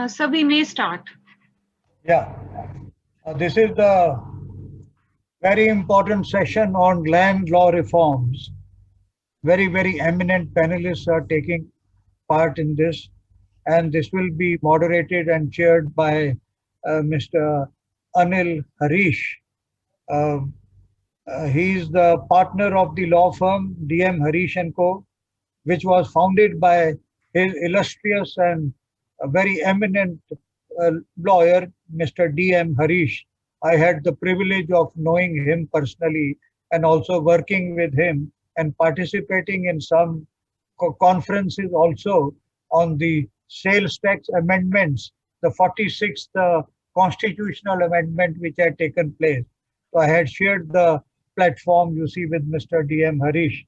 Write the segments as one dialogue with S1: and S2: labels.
S1: So we may start.
S2: Yeah, this is the very important session on land law reforms. Very eminent panelists are taking part in this, and this will be moderated and chaired by Mr. Anil Harish. Uh, he is the partner of the law firm Harish Co, which was founded by his illustrious and very eminent lawyer, Mr. Harish. I had the privilege of knowing him personally and also working with him and participating in some conferences also on the sales tax amendments, the 46th constitutional amendment which had taken place. So I had shared the platform you see with Mr. Harish.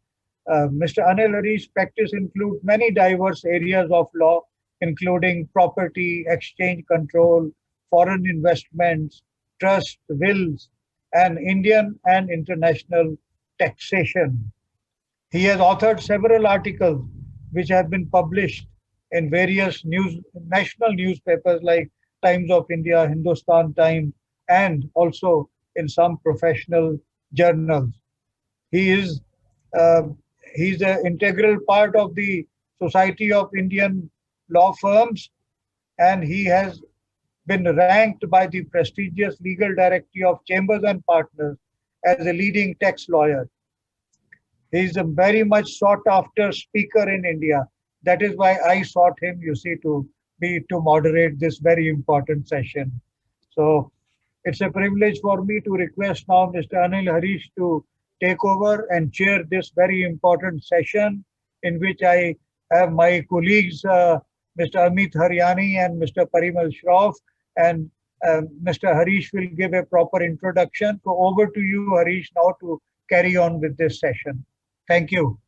S2: Mr. Anil Harish practice includes many diverse areas of law, including property, exchange control, foreign investments, trust, wills, and Indian and international taxation. He has authored several articles which have been published in various national newspapers like Times of India, Hindustan Times, and also in some professional journals. He is uh, he's an integral part of the Society of Indian Law Firms, and he has been ranked by the prestigious Legal Directory of Chambers and Partners as a leading tax lawyer. He is a very much sought after speaker in India. That is why I sought him, you see, to moderate this very important session. So it's a privilege for me to request now Mr. Anil Harish to take over and chair this very important session in which I have my colleagues, Mr. Ameet Hariani and Mr. Parimal Shroff, and Mr. Harish will give a proper introduction. So over to you, Harish, now to carry on with this session. Thank you.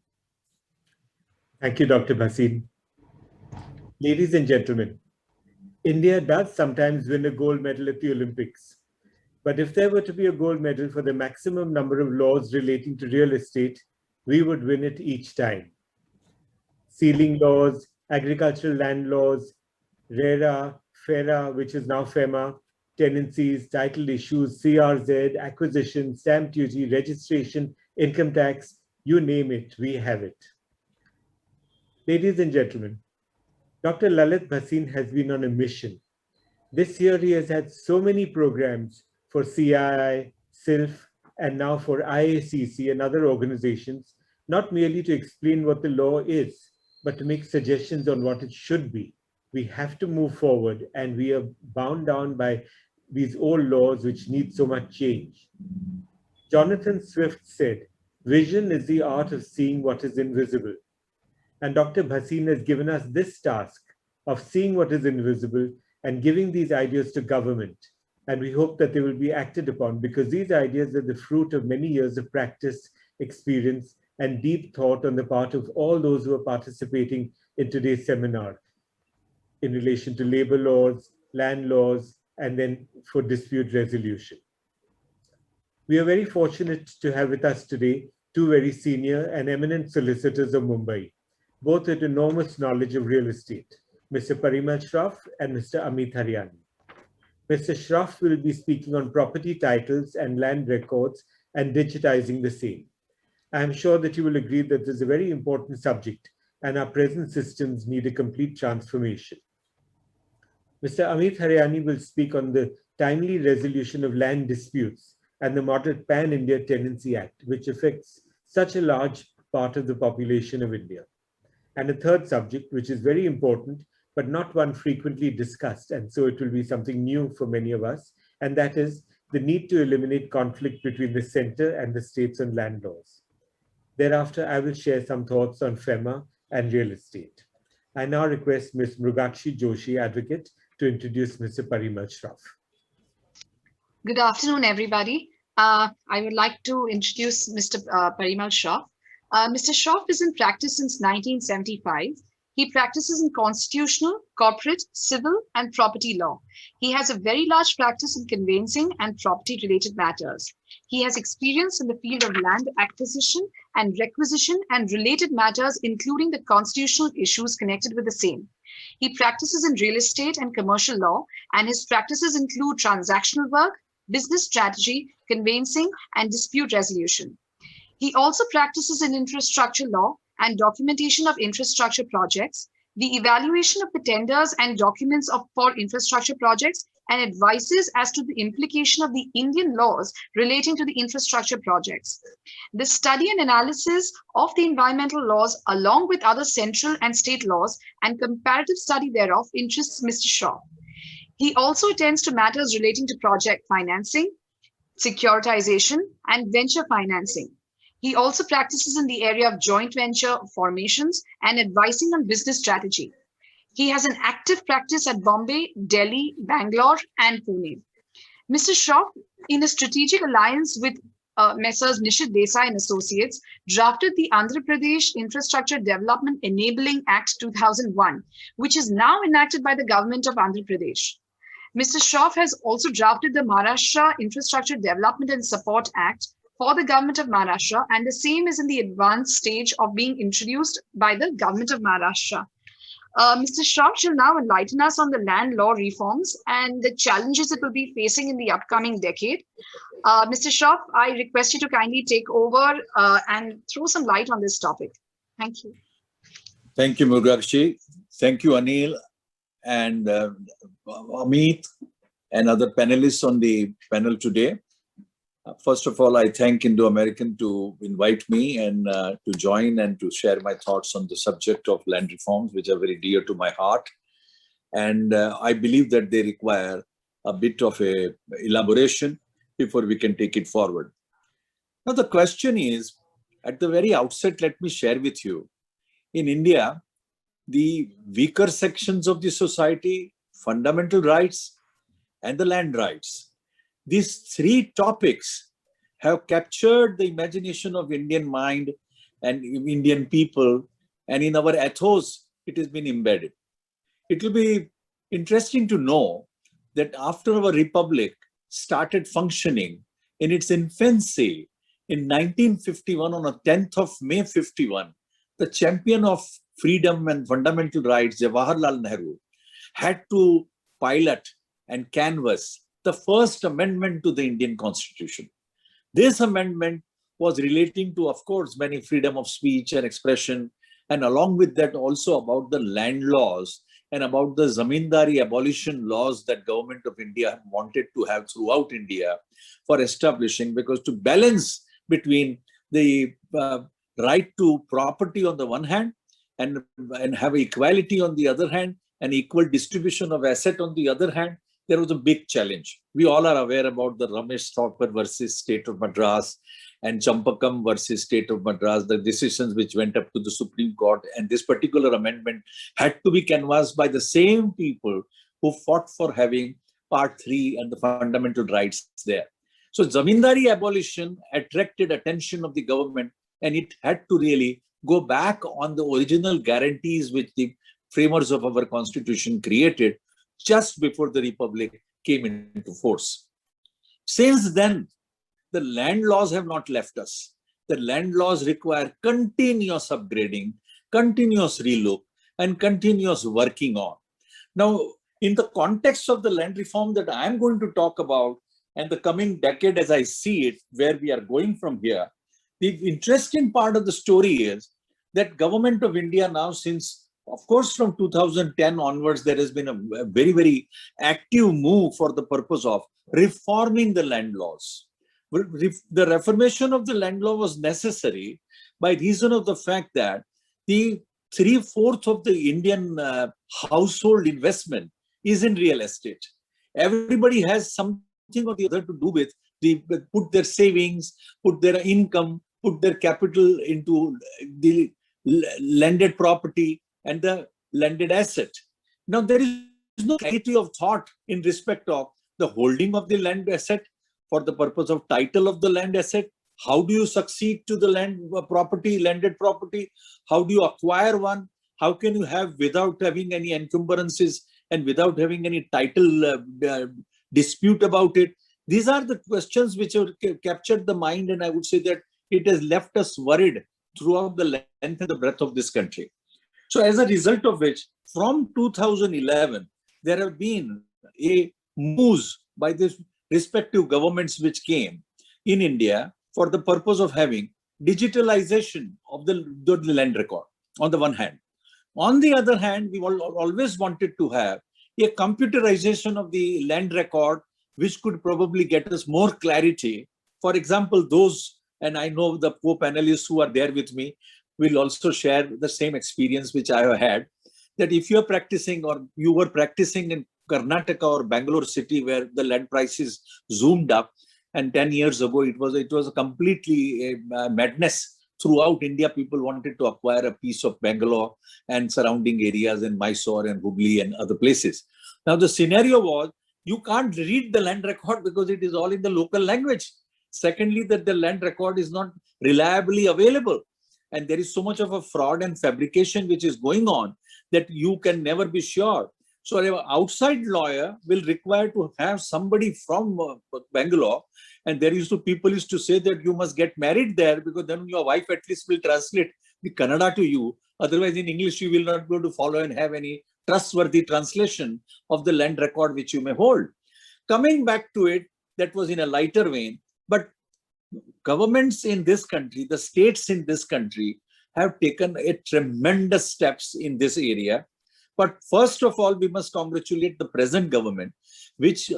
S3: Thank you, Dr. Bhasin. Ladies and gentlemen, India does sometimes win a gold medal at the Olympics. But if there were to be a gold medal for the maximum number of laws relating to real estate, we would win it each time. Ceiling laws, agricultural land laws, RERA, FERA, which is now FEMA, tenancies, title issues, CRZ, acquisition, stamp duty, registration, income tax, you name it, we have it. Ladies and gentlemen, Dr. Lalit Bhasin has been on a mission. This year he has had so many programs for CII, SILF, and now for IACC and other organizations, not merely to explain what the law is, but to make suggestions on what it should be. We have to move forward, and we are bound down by these old laws which need so much change. Jonathan Swift said, "Vision is the art of seeing what is invisible." And Dr. Bhasin has given us this task of seeing what is invisible and giving these ideas to government. And we hope that they will be acted upon, because these ideas are the fruit of many years of practice, experience, and deep thought on the part of all those who are participating in today's seminar in relation to labor laws, land laws, and then for dispute resolution. We are very fortunate to have with us today two very senior and eminent solicitors of Mumbai, both with enormous knowledge of real estate, Mr. Parimal Shroff and Mr. Ameet Hariani. Mr. Shroff will be speaking on property titles and land records and digitizing the same. I am sure that you will agree that this is a very important subject and our present systems need a complete transformation. Mr. Ameet Hariani will speak on the timely resolution of land disputes and the modern Pan-India Tenancy Act, which affects such a large part of the population of India. And a third subject, which is very important, but not one frequently discussed, and so it will be something new for many of us, and that is the need to eliminate conflict between the center and the states on land laws. Thereafter, I will share some thoughts on FEMA and real estate. I now request Ms. Mrugakshi Joshi, advocate, to introduce Mr. Parimal Shroff.
S4: Good afternoon, everybody. I would like to introduce Mr. Parimal Shroff. Mr. Shroff is in practice since 1975. He practices in constitutional, corporate, civil, and property law. He has a very large practice in conveyancing and property-related matters. He has experience in the field of land acquisition and requisition and related matters, including the constitutional issues connected with the same. He practices in real estate and commercial law, and his practices include transactional work, business strategy, conveyancing, and dispute resolution. He also practices in infrastructure law and documentation of infrastructure projects, the evaluation of the tenders and documents for infrastructure projects, and advises as to the implication of the Indian laws relating to the infrastructure projects. The study and analysis of the environmental laws, along with other central and state laws, and comparative study thereof interests Mr. Shroff. He also attends to matters relating to project financing, securitization, and venture financing. He also practices in the area of joint venture formations and advising on business strategy. He has an active practice at Bombay, Delhi, Bangalore, and Pune. Mr. Shroff, in a strategic alliance with Messrs. Nishit Desai and Associates, drafted the Andhra Pradesh Infrastructure Development Enabling Act 2001, which is now enacted by the government of Andhra Pradesh. Mr. Shroff has also drafted the Maharashtra Infrastructure Development and Support Act for the government of Maharashtra, and the same is in the advanced stage of being introduced by the government of Maharashtra. Mr. Shroff shall now enlighten us on the land law reforms and the challenges it will be facing in the upcoming decade. Mr. Shroff, I request you to kindly take over and throw some light on this topic. Thank you.
S5: Thank you, Murugakshi. Thank you, Anil and Ameet and other panelists on the panel today. First of all, I thank Indo-American to invite me and to join and to share my thoughts on the subject of land reforms, which are very dear to my heart. And I believe that they require a bit of a elaboration before we can take it forward. Now, the question is, at the very outset, let me share with you, in India, the weaker sections of the society, fundamental rights, and the land rights, these three topics have captured the imagination of Indian mind and Indian people, and in our ethos, it has been embedded. It will be interesting to know that after our republic started functioning in its infancy in 1951, on the 10th of May 51, the champion of freedom and fundamental rights, Jawaharlal Nehru, had to pilot and canvass the first amendment to the Indian Constitution. This amendment was relating to, of course, many freedom of speech and expression, and along with that also about the land laws and about the zamindari abolition laws that government of India wanted to have throughout India for establishing, because to balance between the right to property on the one hand and have equality on the other hand, and equal distribution of asset on the other hand, there was a big challenge. We all are aware about the Ramesh Thapar versus State of Madras and Champakam versus State of Madras, the decisions which went up to the Supreme Court. And this particular amendment had to be canvassed by the same people who fought for having Part 3 and the fundamental rights there. So Zamindari abolition attracted attention of the government, and it had to really go back on the original guarantees which the framers of our constitution created just before the republic came into force. Since then, the land laws have not left us. The land laws require continuous upgrading, continuous relook, and continuous working on. Now, in the context of the land reform that I'm going to talk about, and the coming decade as I see it, where we are going from here, the interesting part of the story is that government of India now, since of course, from 2010 onwards, there has been a very, very active move for the purpose of reforming the land laws. The reformation of the land law was necessary by reason of the fact that the 3/4 of the Indian household investment is in real estate. Everybody has something or the other to do with put their savings, put their income, put their capital into the landed property and the landed asset. Now, there is no clarity of thought in respect of the holding of the land asset for the purpose of title of the land asset. How do you succeed to the land property, landed property? How do you acquire one? How can you have without having any encumbrances and without having any title dispute about it? These are the questions which have captured the mind, and I would say that it has left us worried throughout the length and the breadth of this country. So as a result of which, from 2011, there have been a moves by the respective governments which came in India for the purpose of having digitalization of the land record on the one hand. On the other hand, we always wanted to have a computerization of the land record, which could probably get us more clarity. For example, those, and I know the co-panelists who are there with me will also share the same experience which I have had, that if you are practicing or you were practicing in Karnataka or Bangalore city where the land prices zoomed up, and 10 years ago it was a completely madness. Throughout India, people wanted to acquire a piece of Bangalore and surrounding areas in Mysore and Hubli and other places. Now the scenario was, you can't read the land record because it is all in the local language. Secondly, that the land record is not reliably available. And there is so much of a fraud and fabrication which is going on that you can never be sure. So an outside lawyer will require to have somebody from Bangalore, and people used to say that you must get married there because then your wife at least will translate the Kannada to you. Otherwise in English you will not be able to follow and have any trustworthy translation of the land record which you may hold. Coming back to it, that was in a lighter vein, but governments in this country, the states in this country have taken a tremendous steps in this area. But first of all, we must congratulate the present government, which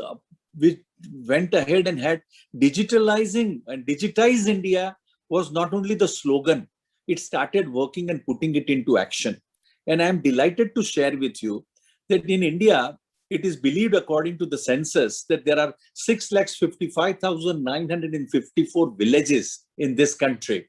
S5: went ahead and had digitalizing and digitize India was not only the slogan, it started working and putting it into action. And I am delighted to share with you that in India, it is believed according to the census that there are 6,55,954 villages in this country,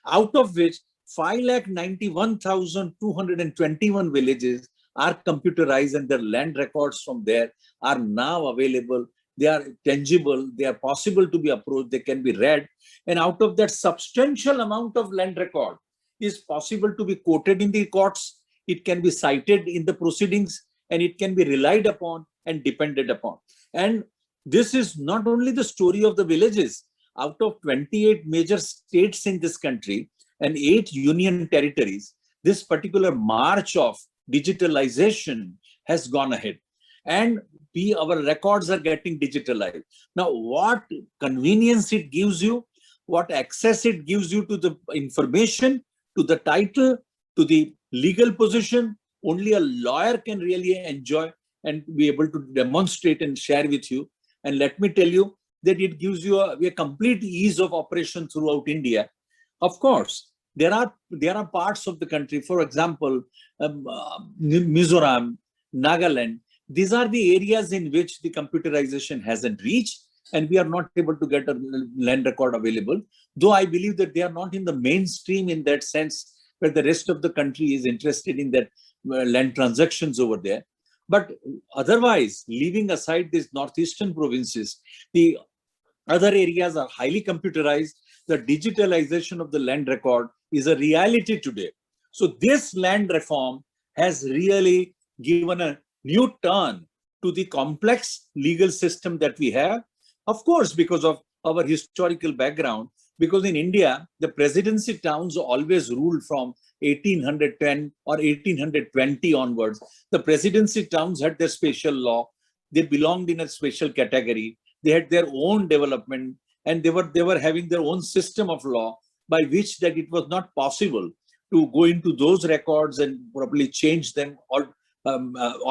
S5: out of which 5,91,221 villages are computerized and their land records from there are now available. They are tangible, they are possible to be approached, they can be read. And out of that substantial amount of land record is possible to be quoted in the courts, it can be cited in the proceedings, and it can be relied upon and depended upon. And this is not only the story of the villages. Out of 28 major states in this country and 8 union territories, this particular march of digitalization has gone ahead. And our records are getting digitalized. Now, what convenience it gives you, what access it gives you to the information, to the title, to the legal position, only a lawyer can really enjoy and be able to demonstrate and share with you. And let me tell you that it gives you a complete ease of operation throughout India. Of course, there are parts of the country, for example, Mizoram, Nagaland. These are the areas in which the computerization hasn't reached, and we are not able to get a land record available. Though I believe that they are not in the mainstream in that sense, where the rest of the country is interested in that land transactions over there. But otherwise, leaving aside these northeastern provinces, the other areas are highly computerized. The digitalization of the land record is a reality today. So this land reform has really given a new turn to the complex legal system that we have. Of course, because of our historical background, because in India, the presidency towns always ruled from 1810 or 1820 onwards. The presidency towns had their special law. They belonged in a special category. They had their own development, and they were having their own system of law by which that it was not possible to go into those records and probably change them or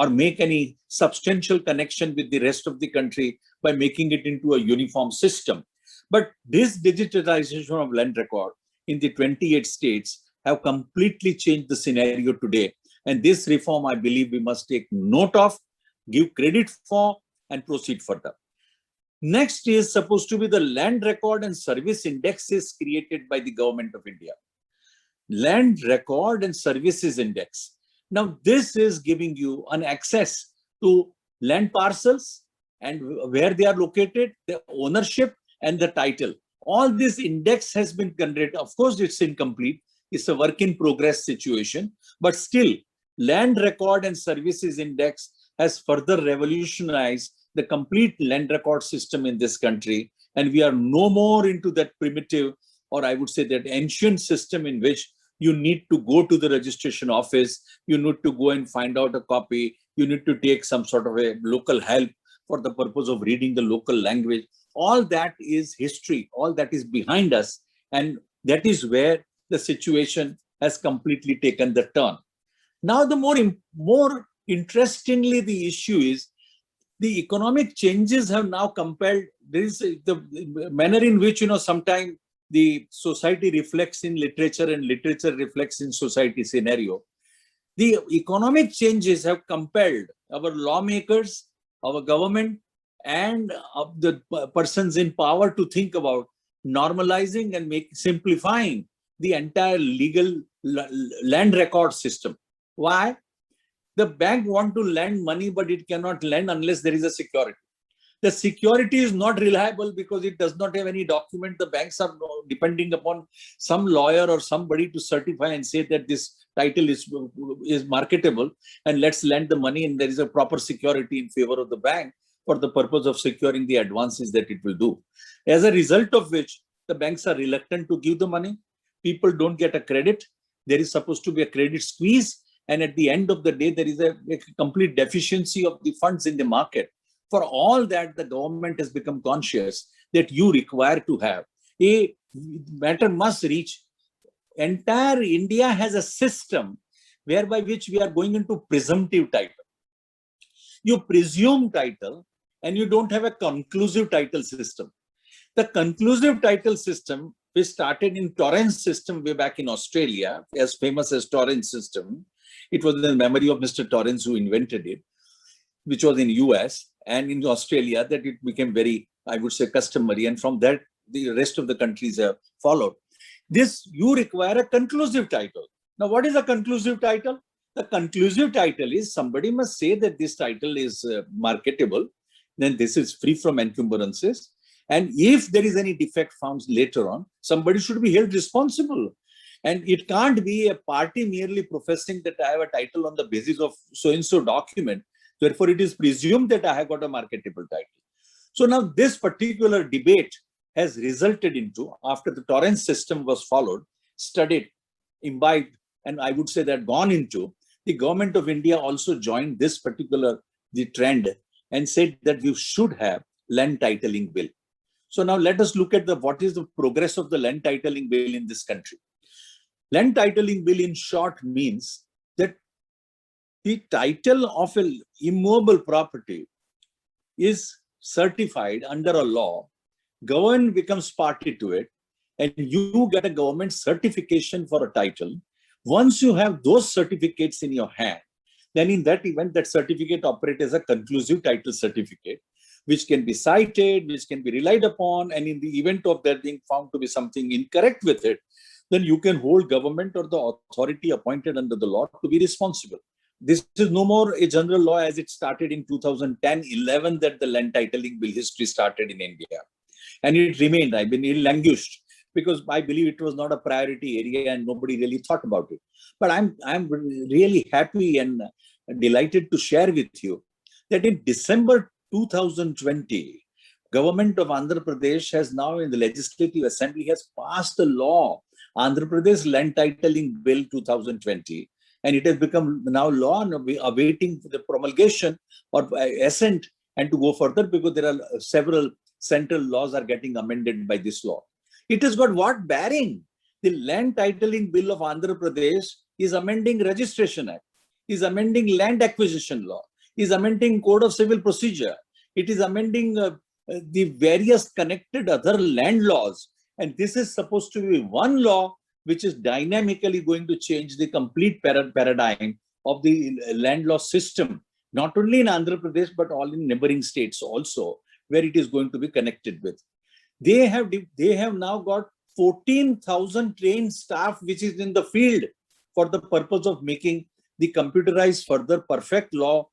S5: make any substantial connection with the rest of the country by making it into a uniform system. But this digitalization of land record in the 28 states have completely changed the scenario today. And this reform, I believe we must take note of, give credit for, and proceed further. Next is supposed to be the Land Record and Service Indexes created by the Government of India. Land Record and Services Index. Now, this is giving you an access to land parcels and where they are located, the ownership and the title. All this index has been generated. Of course, it's incomplete It's a work in progress situation, but still Land Record and Services Index has further revolutionized the complete land record system in this country. And we are no more into that primitive, or I would say that ancient system in which you need to go to the registration office, you need to go and find out a copy, you need to take some sort of a local help for the purpose of reading the local language. All that is history, all that is behind us. And that is where the situation has completely taken the turn. Now, the more interestingly, the issue is the economic changes have now compelled, there is the manner in which, sometimes the society reflects in literature and literature reflects in society scenario. The economic changes have compelled our lawmakers, our government, and the persons in power to think about normalizing and simplifying the entire legal land record system. Why? The bank want to lend money, but it cannot lend unless there is a security. The security is not reliable because it does not have any document. The banks are depending upon some lawyer or somebody to certify and say that this title is marketable and let's lend the money, and there is a proper security in favor of the bank for the purpose of securing the advances that it will do. As a result of which, the banks are reluctant to give the money. People don't get a credit. There is supposed to be a credit squeeze. And at the end of the day, there is a complete deficiency of the funds in the market. For all that, the government has become conscious that you require to have a matter must reach. Entire India has a system whereby which we are going into presumptive title. You presume title and you don't have a conclusive title system. The conclusive title system, which started in Torrens system way back in Australia, as famous as Torrens system. It was in the memory of Mr. Torrens who invented it, which was in US and in Australia, that it became very, I would say, customary. And from that, the rest of the countries have followed. This, you require a conclusive title. Now, what is a conclusive title? The conclusive title is somebody must say that this title is marketable, then this is free from encumbrances. And if there is any defect found later on, somebody should be held responsible. And it can't be a party merely professing that I have a title on the basis of so-and-so document. Therefore, it is presumed that I have got a marketable title. So now this particular debate has resulted into, after the Torrens system was followed, studied, imbibed, and I would say that gone into, the government of India also joined this particular trend and said that you should have land titling bill. So now let us look at what is the progress of the land titling bill in this country. Land titling bill in short means that the title of an immovable property is certified under a law, government becomes party to it, and you get a government certification for a title. Once you have those certificates in your hand, then in that event, that certificate operates as a conclusive title certificate, which can be cited, which can be relied upon, and in the event of there being found to be something incorrect with it, then you can hold government or the authority appointed under the law to be responsible. This is no more a general law as it started in 2010-11 that the land titling bill history started in India. And it remained, it languished because I believe it was not a priority area and nobody really thought about it. But I'm really happy and delighted to share with you that in December 2020, government of Andhra Pradesh has now in the Legislative Assembly has passed a law, Andhra Pradesh Land Titling Bill 2020, and it has become now law and awaiting the promulgation or assent and to go further because there are several central laws are getting amended by this law. It has got what bearing? The Land Titling Bill of Andhra Pradesh is amending Registration Act, is amending Land Acquisition Law, is amending Code of Civil Procedure. It is amending the various connected other land laws. And this is supposed to be one law which is dynamically going to change the complete paradigm of the land law system, not only in Andhra Pradesh, but all in neighboring states also, where it is going to be connected with. They have now got 14,000 trained staff, which is in the field for the purpose of making the computerized further perfect law,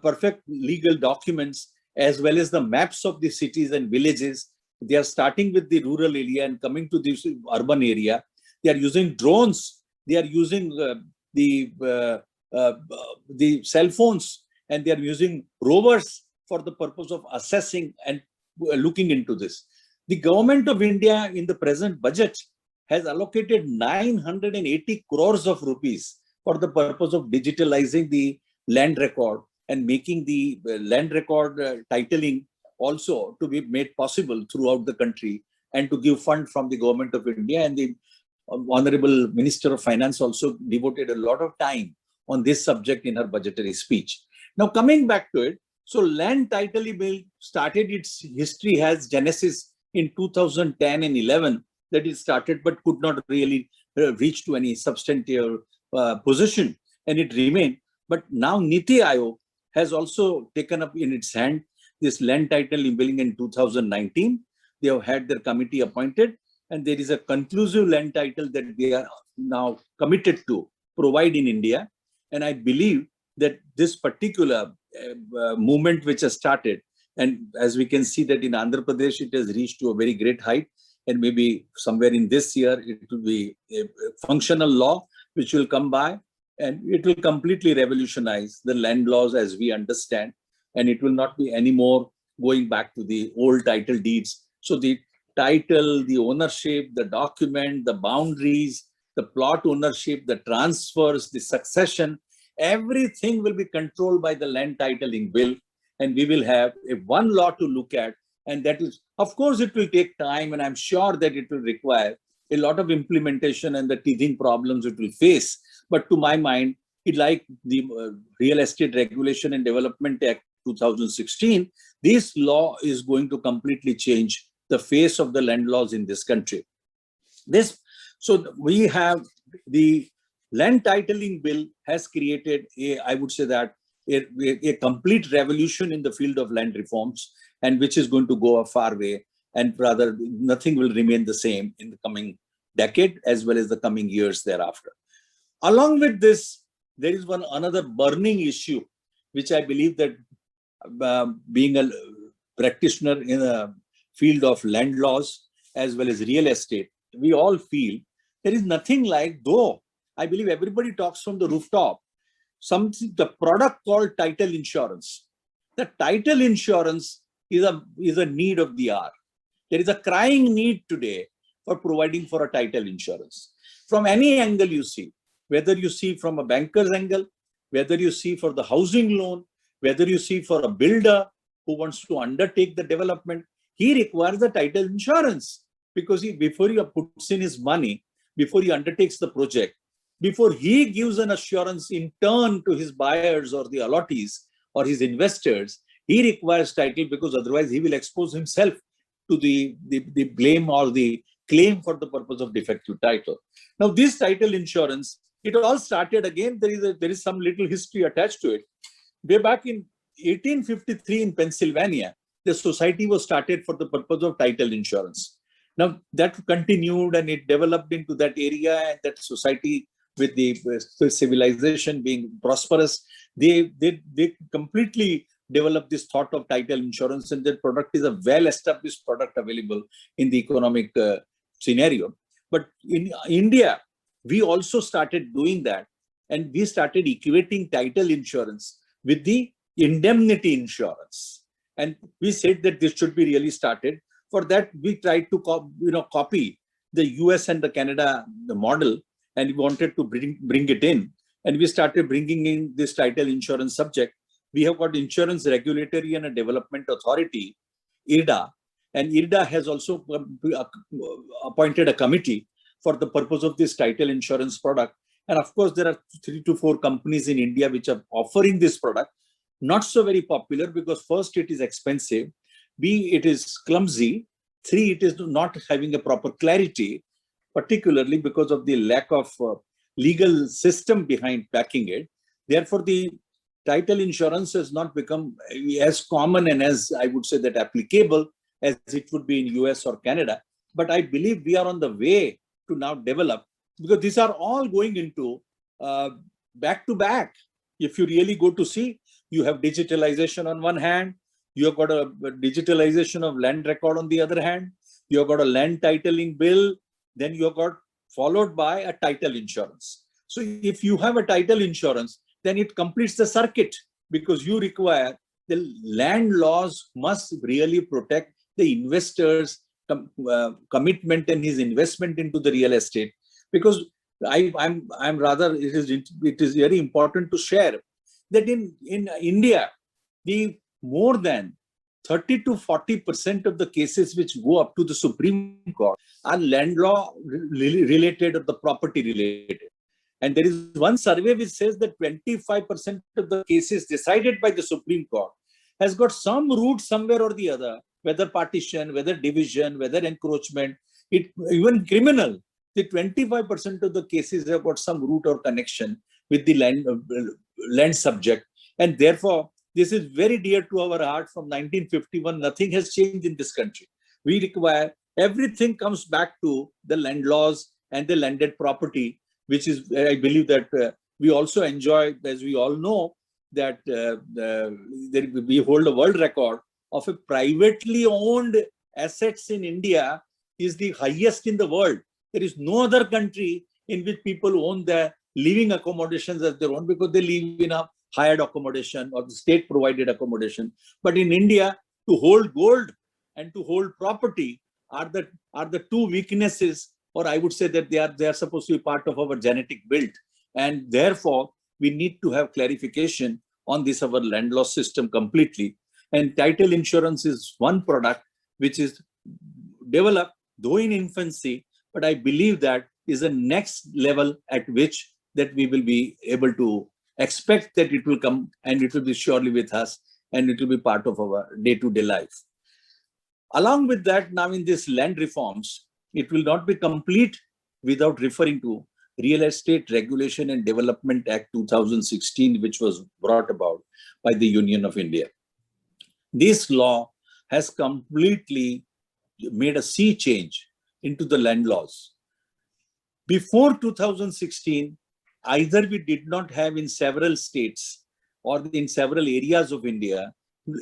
S5: perfect legal documents, as well as the maps of the cities and villages. They are starting with the rural area and coming to this urban area. They are using drones. They are using the cell phones, and they are using rovers for the purpose of assessing and looking into this. The government of India in the present budget has allocated 980 crores of rupees for the purpose of digitalizing the land record and making the land record titling also to be made possible throughout the country, and to give fund from the government of India. And the Honorable Minister of Finance also devoted a lot of time on this subject in her budgetary speech. Now, coming back to it, so land titling bill started its history, has genesis in 2010 and 11, that it started but could not really reach to any substantive position, and it remained. But now Niti Aayog has also taken up in its hand this land titling billing in 2019. They have had their committee appointed, and there is a conclusive land title that they are now committed to provide in India. And I believe that this particular movement which has started, and as we can see that in Andhra Pradesh, it has reached to a very great height, and maybe somewhere in this year, it will be a functional law which will come by, and it will completely revolutionize the land laws as we understand, and it will not be anymore going back to the old title deeds. So the title, the ownership, the document, the boundaries, the plot ownership, the transfers, the succession, everything will be controlled by the land titling bill, and we will have one law to look at. And that is, of course, it will take time, and I'm sure that it will require a lot of implementation and the teething problems it will face. But to my mind, it like the Real Estate Regulation and Development Act 2016, this law is going to completely change the face of the land laws in this country. So we have the land titling bill has created I would say that a complete revolution in the field of land reforms, and which is going to go a far way, and rather nothing will remain the same in the coming decade as well as the coming years thereafter. Along with this, there is another burning issue, which I believe that being a practitioner in a field of land laws as well as real estate, we all feel there is nothing like, though I believe everybody talks from the rooftop, the product called title insurance. The title insurance is a need of the hour. There is a crying need today for providing for a title insurance. From any angle you see, whether you see from a banker's angle, whether you see for the housing loan, whether you see for a builder who wants to undertake the development, he requires the title insurance, because before he puts in his money, before he undertakes the project, before he gives an assurance in turn to his buyers or the allottees or his investors, he requires title, because otherwise he will expose himself to the blame or the claim for the purpose of defective title. Now, this title insurance, it all started again, there is some little history attached to it. Way back in 1853 in Pennsylvania, the society was started for the purpose of title insurance. Now, that continued and it developed into that area, and that society, with the civilization being prosperous, they completely developed this thought of title insurance, and that product is a well-established product available in the economic scenario. But in India, we also started doing that, and we started equating title insurance with the indemnity insurance. And we said that this should be really started. For that, we tried to copy the US and the Canada model, and we wanted to bring it in. And we started bringing in this title insurance subject. We have got Insurance Regulatory and Development Authority, IRDA, and IRDA has also appointed a committee for the purpose of this title insurance product. And of course, there are 3 to 4 companies in India which are offering this product. Not so very popular, because first, it is expensive, B, it is clumsy, 3, it is not having a proper clarity, particularly because of the lack of legal system behind backing it. Therefore, the title insurance has not become as common and as, I would say, that applicable as it would be in US or Canada. But I believe we are on the way to now develop, because these are all going into back to back. If you really go to see, you have digitalization on one hand, you have got a digitalization of land record on the other hand, you have got a land titling bill, then you have got followed by a title insurance. So if you have a title insurance, then it completes the circuit, because you require the land laws must really protect the investor's commitment and his investment into the real estate. Because I'm rather, it is very important to share that in India, the more than 30 to 40% of the cases which go up to the Supreme Court are land law related or the property related. And there is one survey which says that 25% of the cases decided by the Supreme Court has got some root somewhere or the other, whether partition, whether division, whether encroachment, even criminal. The 25% of the cases have got some root or connection with the land subject. And therefore, this is very dear to our heart. From 1951, nothing has changed in this country. We require, everything comes back to the land laws and the landed property, which is, I believe that we also enjoy, as we all know, that we hold a world record of a privately owned assets in India is the highest in the world. There is no other country in which people own their living accommodations as their own, because they live in a hired accommodation or the state provided accommodation. But in India, to hold gold and to hold property are the two weaknesses, or I would say that they are supposed to be part of our genetic build. And therefore, we need to have clarification on this, our land law system completely. And title insurance is one product which is developed, though in infancy, but I believe that is the next level at which that we will be able to expect that it will come, and it will be surely with us, and it will be part of our day-to-day life. Along with that, now in these land reforms, it will not be complete without referring to Real Estate Regulation and Development Act 2016, which was brought about by the Union of India. This law has completely made a sea change into the land laws. Before 2016, either we did not have in several states or in several areas of India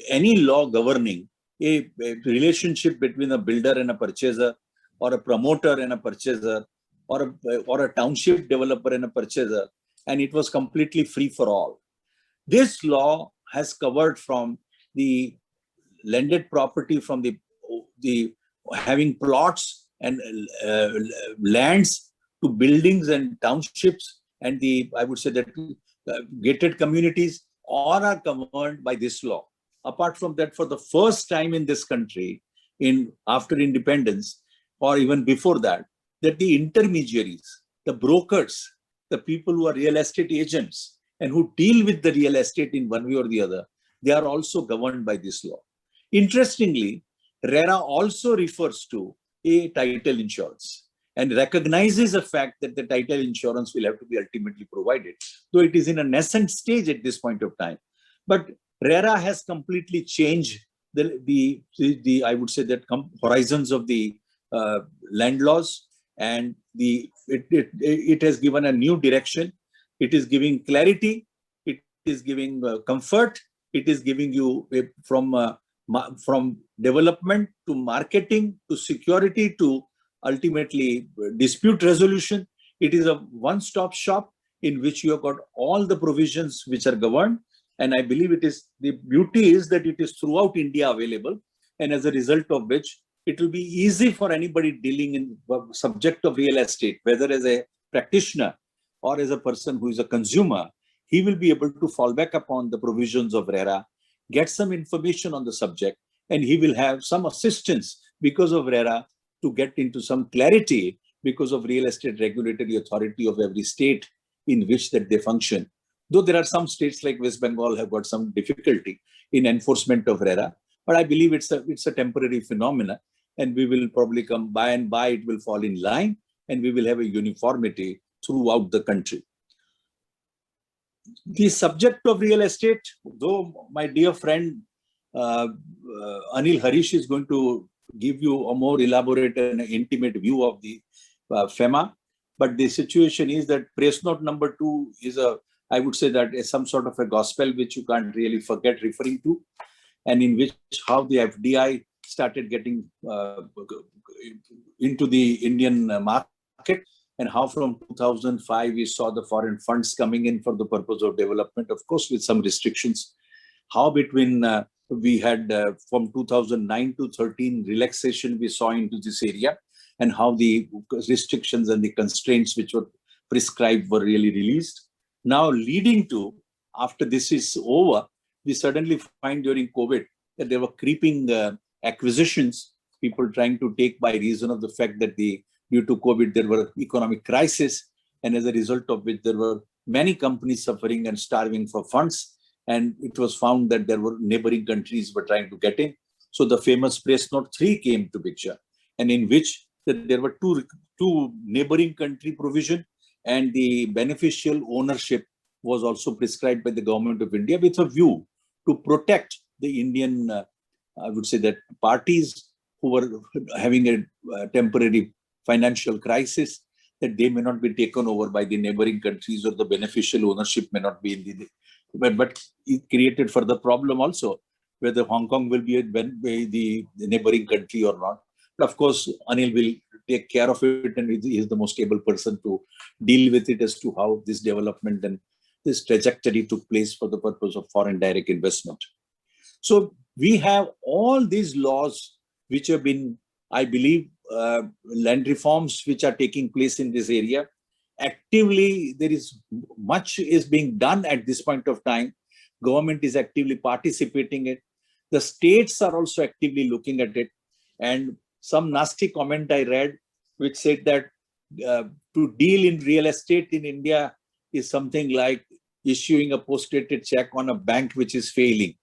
S5: any law governing a relationship between a builder and a purchaser, or a promoter and a purchaser, or a township developer and a purchaser, and it was completely free for all. This law has covered from the landed property, from the having plots and lands, to buildings and townships, and I would say that gated communities, all are governed by this law. Apart from that, for the first time in this country, after independence, or even before that, that the intermediaries, the brokers, the people who are real estate agents and who deal with the real estate in one way or the other, they are also governed by this law. Interestingly, RERA also refers to a title insurance and recognizes the fact that the title insurance will have to be ultimately provided, though it is in a nascent stage at this point of time. But RERA has completely changed the I would say that horizons of the land laws, and it has given a new direction. It is giving clarity. It is giving comfort. It is giving you from development to marketing to security to ultimately dispute resolution. It is a one-stop shop in which you have got all the provisions which are governed. And I believe the beauty is that it is throughout India available, and as a result of which it will be easy for anybody dealing in the subject of real estate, whether as a practitioner or as a person who is a consumer, he will be able to fall back upon the provisions of RERA, get some information on the subject, and he will have some assistance because of RERA to get into some clarity because of Real Estate Regulatory Authority of every state in which that they function. Though there are some states like West Bengal have got some difficulty in enforcement of RERA, but I believe it's a temporary phenomena, and we will probably come by and by, it will fall in line, and we will have a uniformity throughout the country. The subject of real estate, though my dear friend Anil Harish is going to give you a more elaborate and intimate view of the FEMA, but the situation is that press note number 2 is I would say that is some sort of a gospel which you can't really forget referring to, and in which how the FDI started getting into the Indian market, and how from 2005 we saw the foreign funds coming in for the purpose of development, of course, with some restrictions. How between we had from 2009 to 13 relaxation we saw into this area, and how the restrictions and the constraints which were prescribed were really released. Now leading to, after this is over, we suddenly find during COVID that there were creeping acquisitions, people trying to take by reason of the fact that due to COVID there were economic crisis, and as a result of which there were many companies suffering and starving for funds. And it was found that there were neighboring countries were trying to get in. So the famous Press Note 3 came to picture, and in which there were two neighboring country provision, and the beneficial ownership was also prescribed by the government of India with a view to protect the Indian, I would say that parties who were having a temporary financial crisis, that they may not be taken over by the neighboring countries, or the beneficial ownership may not be in but it created further problem also, whether Hong Kong will be the neighboring country or not. But of course, Anil will take care of it, and he is the most able person to deal with it as to how this development and this trajectory took place for the purpose of foreign direct investment. So we have all these laws which have been, I believe, land reforms which are taking place in this area. Actively, there is much is being done at this point of time. Government is actively participating in it. The states are also actively looking at it. And some nasty comment I read which said that to deal in real estate in India is something like issuing a post-dated check on a bank which is failing.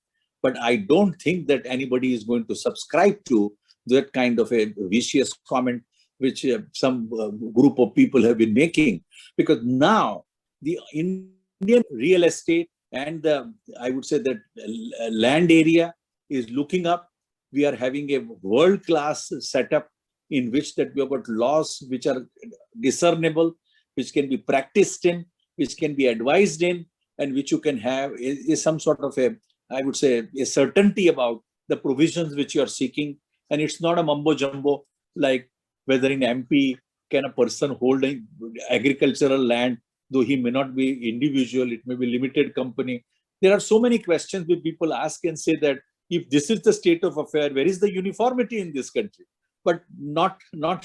S5: But I don't think that anybody is going to subscribe to that kind of a vicious comment which some group of people have been making, because now the Indian real estate and I would say that land area is looking up. We are having a world-class setup in which that we have got laws which are discernible, which can be practiced in, which can be advised in, and which you can have is some sort of a, I would say, a certainty about the provisions which you are seeking. And it's not a mumbo jumbo like whether in MP can a person hold an agricultural land, though he may not be individual, it may be limited company. There are so many questions which people ask and say that if this is the state of affair, where is the uniformity in this country? But not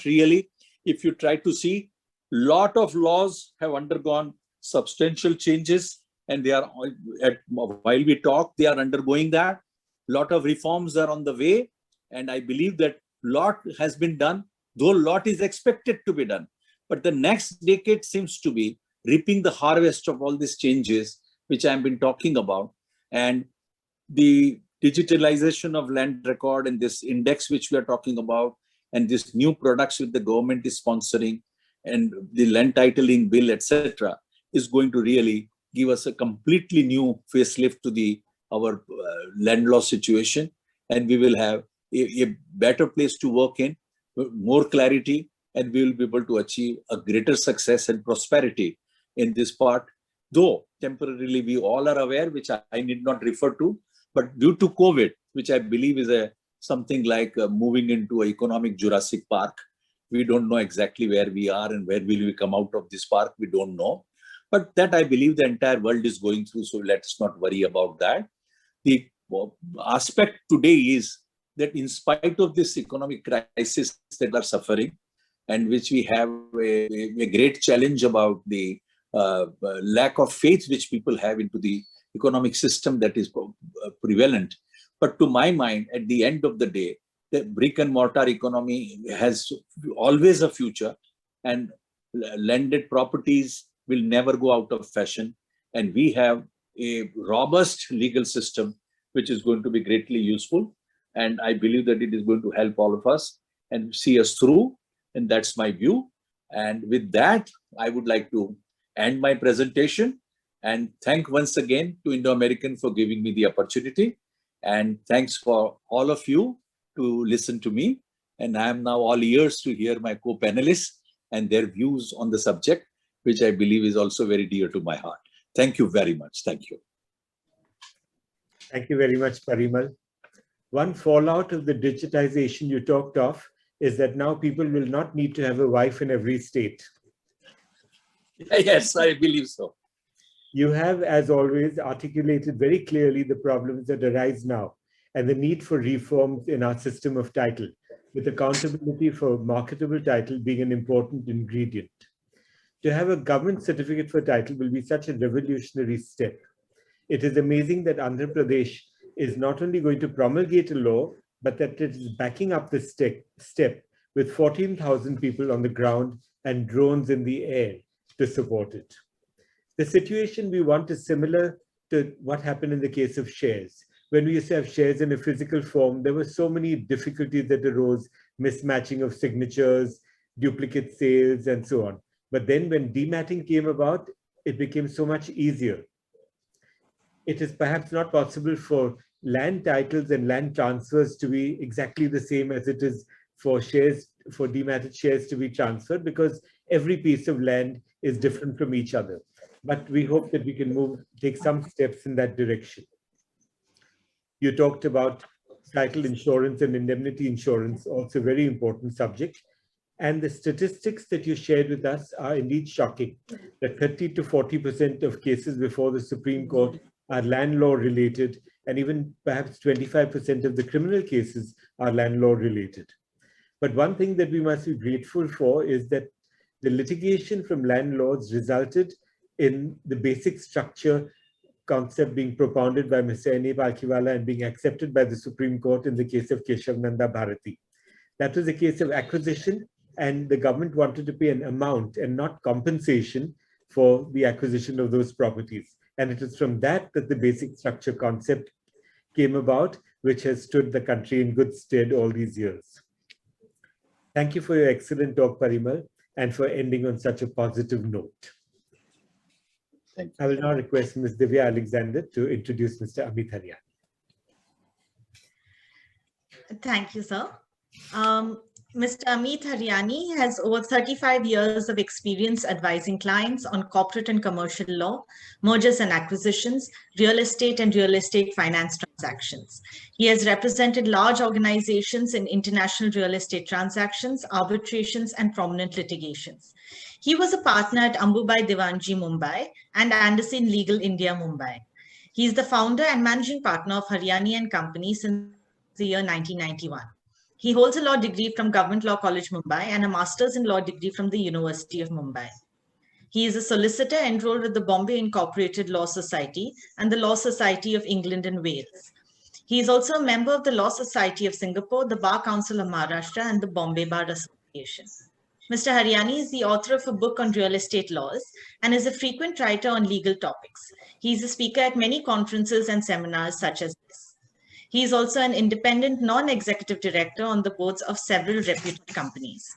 S5: really. If you try to see, lot of laws have undergone substantial changes, and they are, while we talk, they are undergoing that. Lot of reforms are on the way, and I believe that lot has been done, though lot is expected to be done. But the next decade seems to be reaping the harvest of all these changes, which I've been talking about. And the digitalization of land record and this index which we are talking about, and this new products which the government is sponsoring, and the land titling bill, etc., is going to really give us a completely new facelift to our land law situation, and we will have a better place to work in, more clarity, and we will be able to achieve a greater success and prosperity in this part. Though temporarily we all are aware, which I need not refer to, but due to COVID, which I believe is something like moving into an economic Jurassic Park, we don't know exactly where we are and where will we come out of this park, we don't know. But that I believe the entire world is going through, so let's not worry about that. The aspect today is that in spite of this economic crisis that we are suffering, and which we have a great challenge about the lack of faith which people have into the economic system that is prevalent. But to my mind, at the end of the day, the brick and mortar economy has always a future, and landed properties will never go out of fashion. And we have a robust legal system which is going to be greatly useful. And I believe that it is going to help all of us and see us through. And that's my view. And with that, I would like to end my presentation and thank once again to Indo-American for giving me the opportunity. And thanks for all of you to listen to me. And I am now all ears to hear my co-panelists and their views on the subject, which I believe is also very dear to my heart. Thank you very much. Thank you.
S3: Thank you very much, Parimal. One fallout of the digitization you talked of is that now people will not need to have a wife in every state.
S5: Yes, I believe so.
S3: You have, as always, articulated very clearly the problems that arise now and the need for reforms in our system of title, with accountability for marketable title being an important ingredient. To have a government certificate for title will be such a revolutionary step. It is amazing that Andhra Pradesh is not only going to promulgate a law, but that it is backing up this step with 14,000 people on the ground and drones in the air to support it. The situation we want is similar to what happened in the case of shares. When we used to have shares in a physical form, there were so many difficulties that arose, mismatching of signatures, duplicate sales, and so on. But then when dematting came about, it became so much easier. It is perhaps not possible for land titles and land transfers to be exactly the same as it is for shares, for dematted shares to be transferred, because every piece of land is different from each other. But we hope that we can take some steps in that direction. You talked about title insurance and indemnity insurance, also very important subject. And the statistics that you shared with us are indeed shocking, that 30 to 40% of cases before the Supreme Court are land law related, and even perhaps 25% of the criminal cases are land law related. But one thing that we must be grateful for is that the litigation from landlords resulted in the basic structure concept being propounded by Mr. Ameet Hariani and being accepted by the Supreme Court in the case of Keshav Nanda Bharati. That was a case of acquisition, and the government wanted to pay an amount and not compensation for the acquisition of those properties. And it is from that that the basic structure concept came about, which has stood the country in good stead all these years. Thank you for your excellent talk, Parimal, and for ending on such a positive note.
S5: Thank you.
S3: I will now request Ms. Divya Alexander to introduce Mr. Ameet Hariani.
S6: Thank you, sir. Mr. Ameet Hariani has over 35 years of experience advising clients on corporate and commercial law, mergers and acquisitions, real estate and real estate finance transactions. He has represented large organizations in international real estate transactions, arbitrations, and prominent litigations. He was a partner at Ambubai Diwanji Mumbai and Anderson Legal India Mumbai. He is the founder and managing partner of Hariani Company since the year 1991. He holds a law degree from Government Law College, Mumbai, and a master's in law degree from the University of Mumbai. He is a solicitor enrolled with the Bombay Incorporated Law Society and the Law Society of England and Wales. He is also a member of the Law Society of Singapore, the Bar Council of Maharashtra, and the Bombay Bar Association. Mr. Hariani is the author of a book on real estate laws and is a frequent writer on legal topics. He is a speaker at many conferences and seminars such as this. He is also an independent non-executive director on the boards of several reputed companies.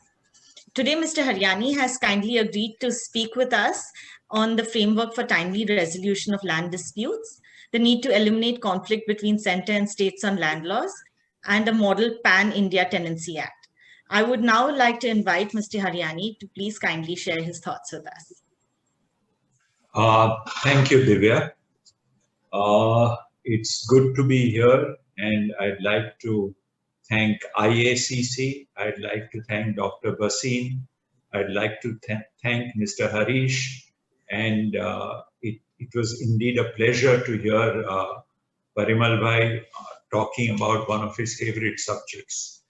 S6: Today, Mr. Hariani has kindly agreed to speak with us on the framework for timely resolution of land disputes, the need to eliminate conflict between center and states on land laws, and a model Pan-India Tenancy Act. I would now like to invite Mr. Hariani to please kindly share his thoughts with us.
S7: Thank you, Divya. It's good to be here, and I'd like to thank IACC. I'd like to thank Dr. Bhasin. I'd like to thank Mr. Harish. And it was indeed a pleasure to hear Parimal Bhai talking about one of his favorite subjects.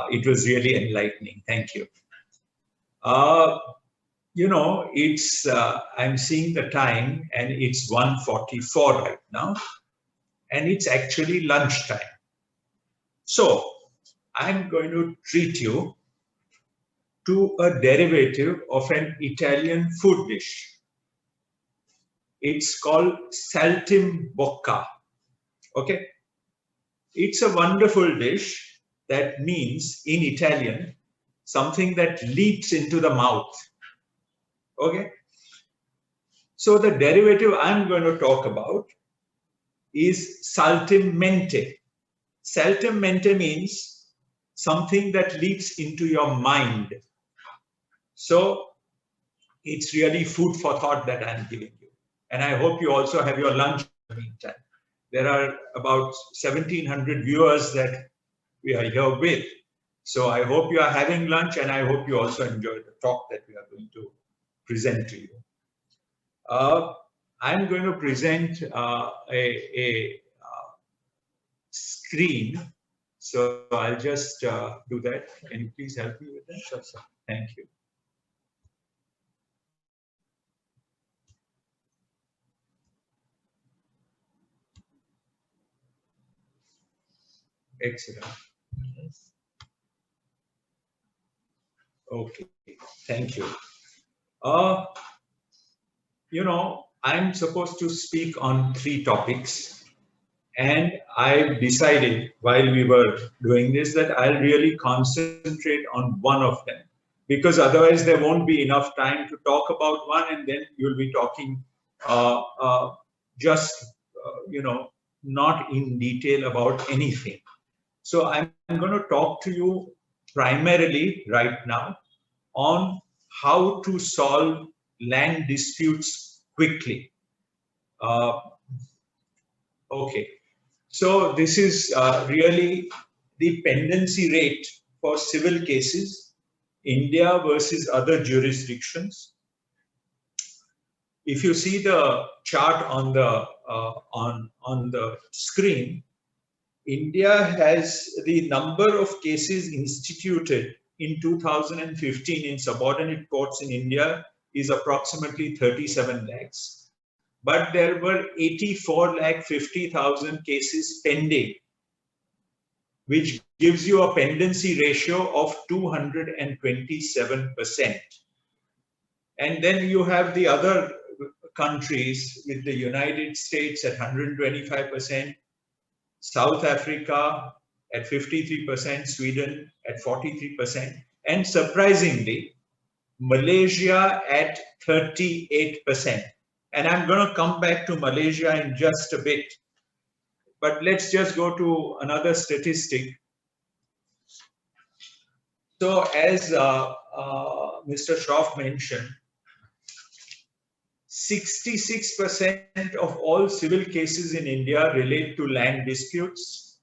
S7: It was really enlightening. Thank you. You know, it's I'm seeing the time, and it's 1:44 right now, and it's actually lunchtime. So I'm going to treat you to a derivative of an Italian food dish. It's called saltimbocca. Okay, it's a wonderful dish that means in Italian something that leaps into the mouth. Okay, so the derivative I'm going to talk about is saltimmente. Saltimmente means something that leaps into your mind. So it's really food for thought that I'm giving you. And I hope you also have your lunch in the meantime. There are about 1,700 viewers that we are here with. So I hope you are having lunch, and I hope you also enjoy the talk that we are going to present to you. I'm going to present a screen. So I'll just do that. Can you please help me with that? Sure, sir. Thank you. Excellent. Okay, thank you. You know, I'm supposed to speak on 3 topics, and I decided while we were doing this that I'll really concentrate on one of them, because otherwise there won't be enough time to talk about one, and then you'll be talking you know, not in detail about anything. So I'm going to talk to you primarily right now on how to solve land disputes quickly. Okay, so this is really the pendency rate for civil cases, India versus other jurisdictions. If you see the chart on the screen, India has the number of cases instituted in 2015 in subordinate courts in India is approximately 37 lakhs. But there were 84,50,000 cases pending, which gives you a pendency ratio of 227%. And then you have the other countries with the United States at 125%, South Africa at 53%, Sweden at 43%, and surprisingly, Malaysia at 38%. And I'm going to come back to Malaysia in just a bit. But let's just go to another statistic. So as Mr. Shroff mentioned, 66% of all civil cases in India relate to land disputes.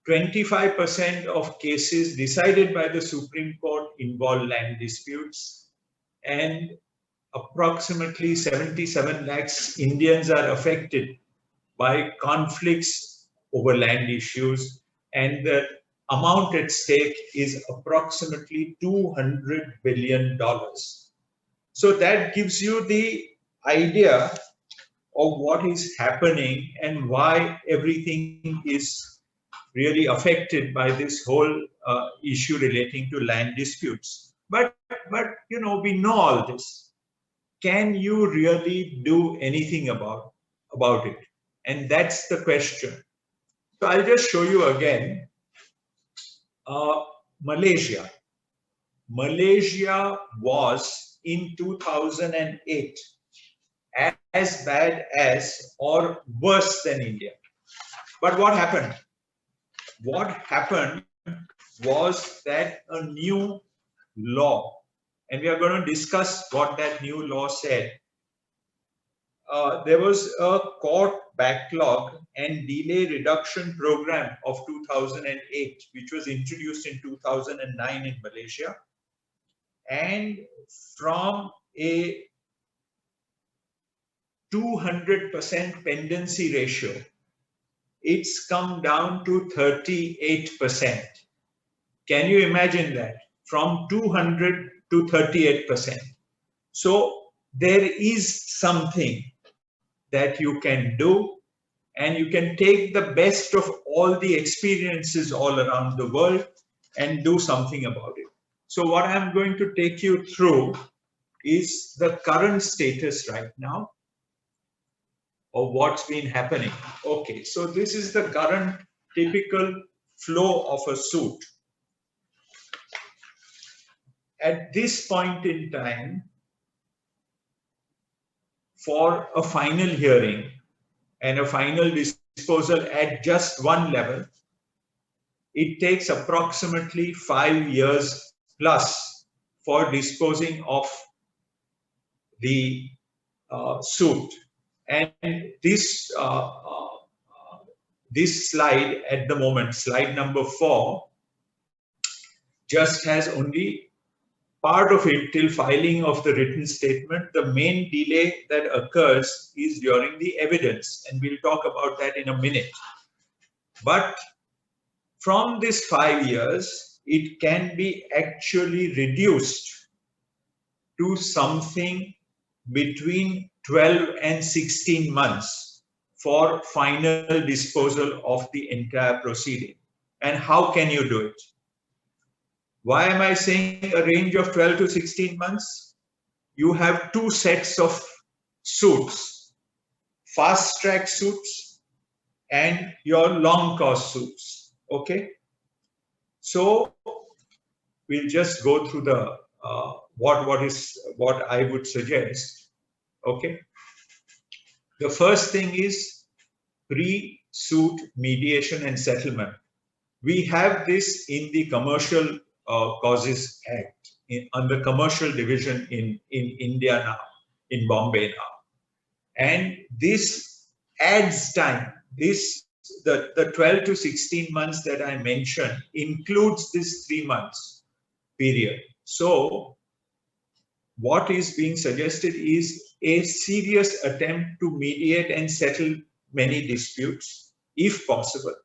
S7: 25% of cases decided by the Supreme Court involve land disputes. And approximately 77 lakhs Indians are affected by conflicts over land issues. And the amount at stake is approximately $200 billion. So that gives you the idea of what is happening and why everything is really affected by this whole issue relating to land disputes. But you know, we know all this. Can you really do anything about it? And that's the question. So I'll just show you again. Malaysia. Malaysia was in 2008 as bad as or worse than India. But what happened? What happened was that a new law, and we are going to discuss what that new law said. There was a court backlog and delay reduction program of 2008, which was introduced in 2009 in Malaysia. And from a 200% pendency ratio, it's come down to 38%. Can you imagine that? From 200 to 38%. So there is something that you can do, and you can take the best of all the experiences all around the world and do something about it. So what I'm going to take you through is the current status right now of what's been happening. Okay, so this is the current typical flow of a suit. At this point in time, for a final hearing and a final disposal at just one level, it takes approximately 5 years plus for disposing of the suit. And this slide at the moment, slide number 4, just has only part of it till filing of the written statement. The main delay that occurs is during the evidence, and we'll talk about that in a minute. But from this 5 years, it can be actually reduced to something between 12 and 16 months for final disposal of the entire proceeding. And how can you do it? Why am I saying a range of 12 to 16 months? You have two sets of suits, fast track suits and your long cause suits. Okay. So we'll just go through the what I would suggest. Okay. The first thing is pre-suit mediation and settlement. We have this in the Commercial Causes Act under commercial division in India now, in Bombay now. And this adds time. The 12 to 16 months that I mentioned includes this 3 months period. So what is being suggested is a serious attempt to mediate and settle many disputes, if possible.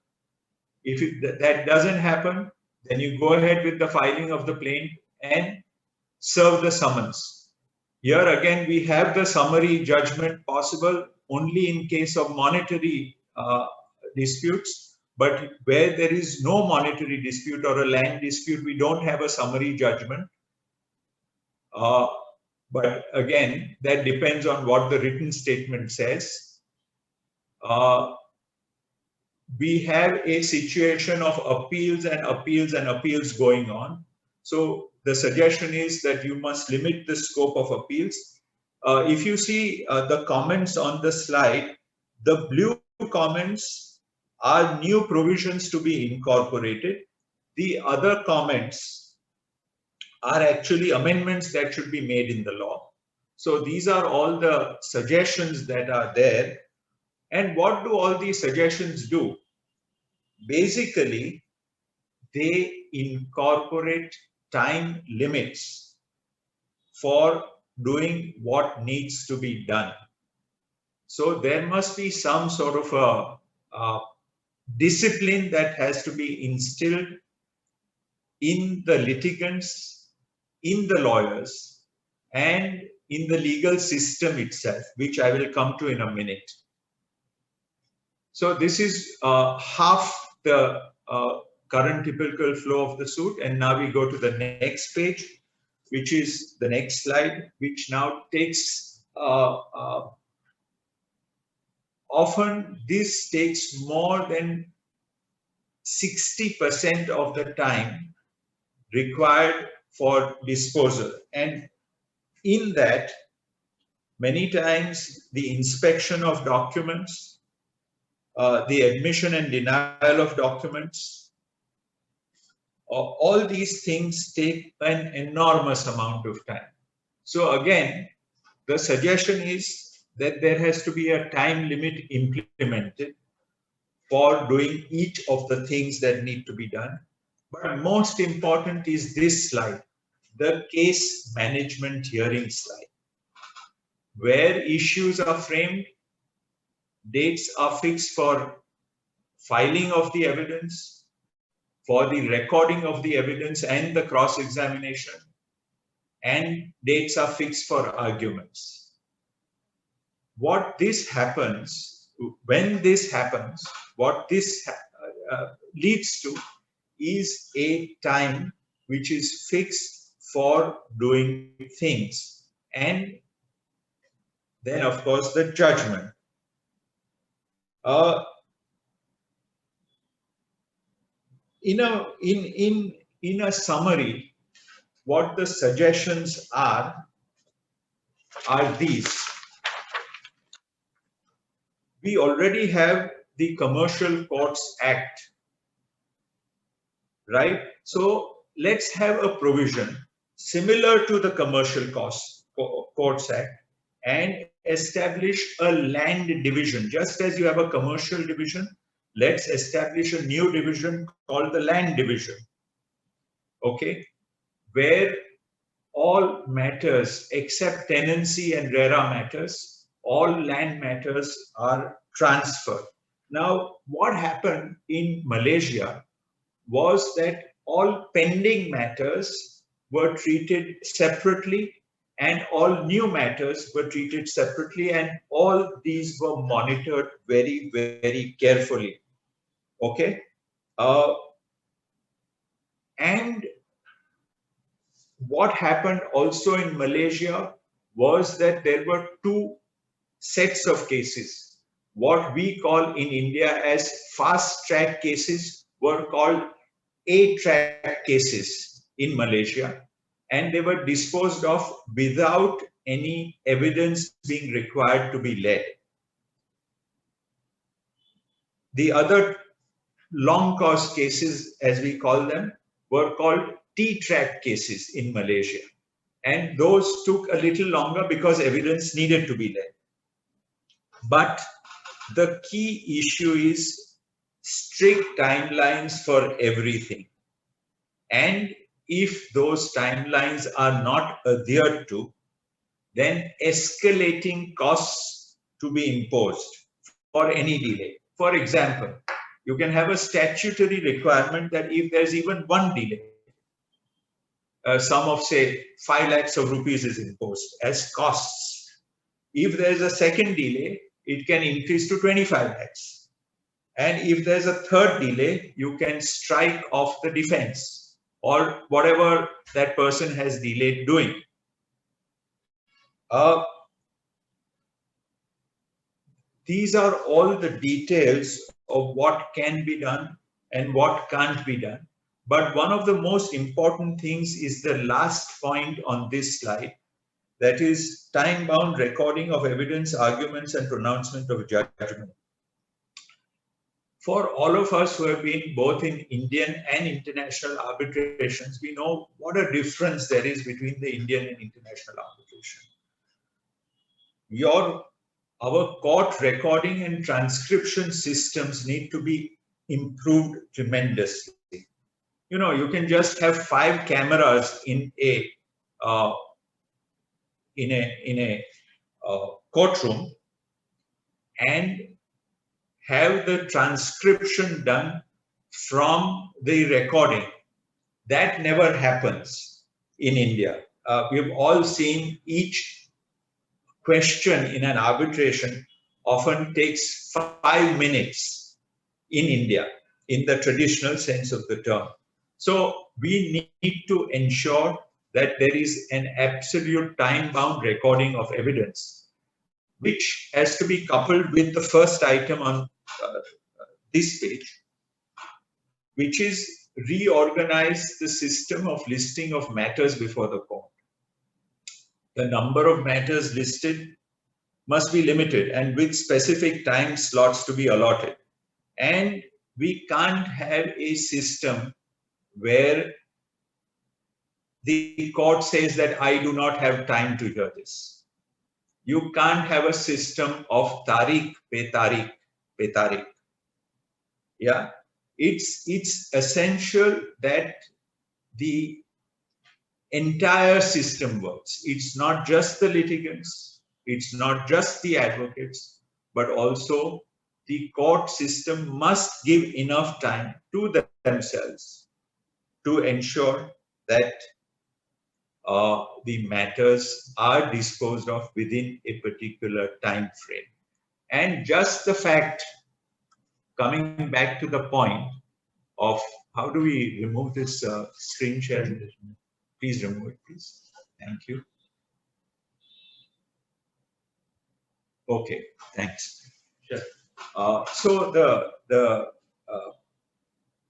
S7: If that doesn't happen, then you go ahead with the filing of the plaint and serve the summons. Here again, we have the summary judgment possible only in case of monetary disputes, but where there is no monetary dispute or a land dispute, we don't have a summary judgment. But again, that depends on what the written statement says. We have a situation of appeals and appeals and appeals going on. So the suggestion is that you must limit the scope of appeals. If you see the comments on the slide, the blue comments are new provisions to be incorporated. The other comments are actually amendments that should be made in the law. So these are all the suggestions that are there. And what do all these suggestions do? Basically, they incorporate time limits for doing what needs to be done. So there must be some sort of a discipline that has to be instilled in the litigants, in the lawyers, and in the legal system itself, which I will come to in a minute. So this is half the current typical flow of the suit. And now we go to the next page, which is the next slide, which now takes, often this takes more than 60% of the time required for disposal. And in that, many times the inspection of documents, the admission and denial of documents, all these things take an enormous amount of time. So again, the suggestion is that there has to be a time limit implemented for doing each of the things that need to be done. But most important is this slide, the case management hearing slide, where issues are framed, dates are fixed for filing of the evidence, for the recording of the evidence and the cross-examination, and dates are fixed for arguments. What this happens, when this happens, what this leads to is a time which is fixed for doing things, and then of course the judgment. In a summary, what the suggestions are these. We already have the Commercial Courts Act, right? So let's have a provision similar to the Commercial Courts Act and establish a land division. Just as you have a commercial division, let's establish a new division called the land division. Okay, where all matters except tenancy and RERA matters, all land matters are transferred. Now, what happened in Malaysia was that all pending matters were treated separately and all new matters were treated separately, and all these were monitored very, very carefully. Okay? And what happened also in Malaysia was that there were two sets of cases. What we call in India as fast track cases were called A-track cases in Malaysia, and they were disposed of without any evidence being required to be led. The other long cause cases, as we call them, were called T-track cases in Malaysia. And those took a little longer because evidence needed to be led. But the key issue is strict timelines for everything. And if those timelines are not adhered to, then escalating costs to be imposed for any delay. For example, you can have a statutory requirement that if there's even one delay, a sum of say 5 lakhs of rupees is imposed as costs. If there's a second delay, it can increase to 25 lakhs. And if there's a third delay, you can strike off the defense or whatever that person has delayed doing. These are all the details of what can be done and what can't be done. But one of the most important things is the last point on this slide, that is time-bound recording of evidence, arguments, and pronouncement of judgment. For all of us who have been both in Indian and international arbitrations, we know what a difference there is between the Indian and international arbitration. Our court recording and transcription systems need to be improved tremendously. You know, you can just have 5 cameras in a courtroom and have the transcription done from the recording. That never happens in India. We've all seen each question in an arbitration often takes 5 minutes in India, in the traditional sense of the term. So we need to ensure that there is an absolute time-bound recording of evidence, which has to be coupled with the first item on this page, which is reorganize the system of listing of matters before the court. The number of matters listed must be limited and with specific time slots to be allotted. And we can't have a system where the court says that I do not have time to hear this. You can't have a system of tariq pe tariq pe tariq. Yeah, it's essential that the entire system works. It's not just the litigants, it's not just the advocates, but also the court system must give enough time to themselves to ensure that the matters are disposed of within a particular time frame. And just the fact, coming back to the point of how do we remove this screen share? Please remove it, please. Thank you. Okay, thanks. Sure. So the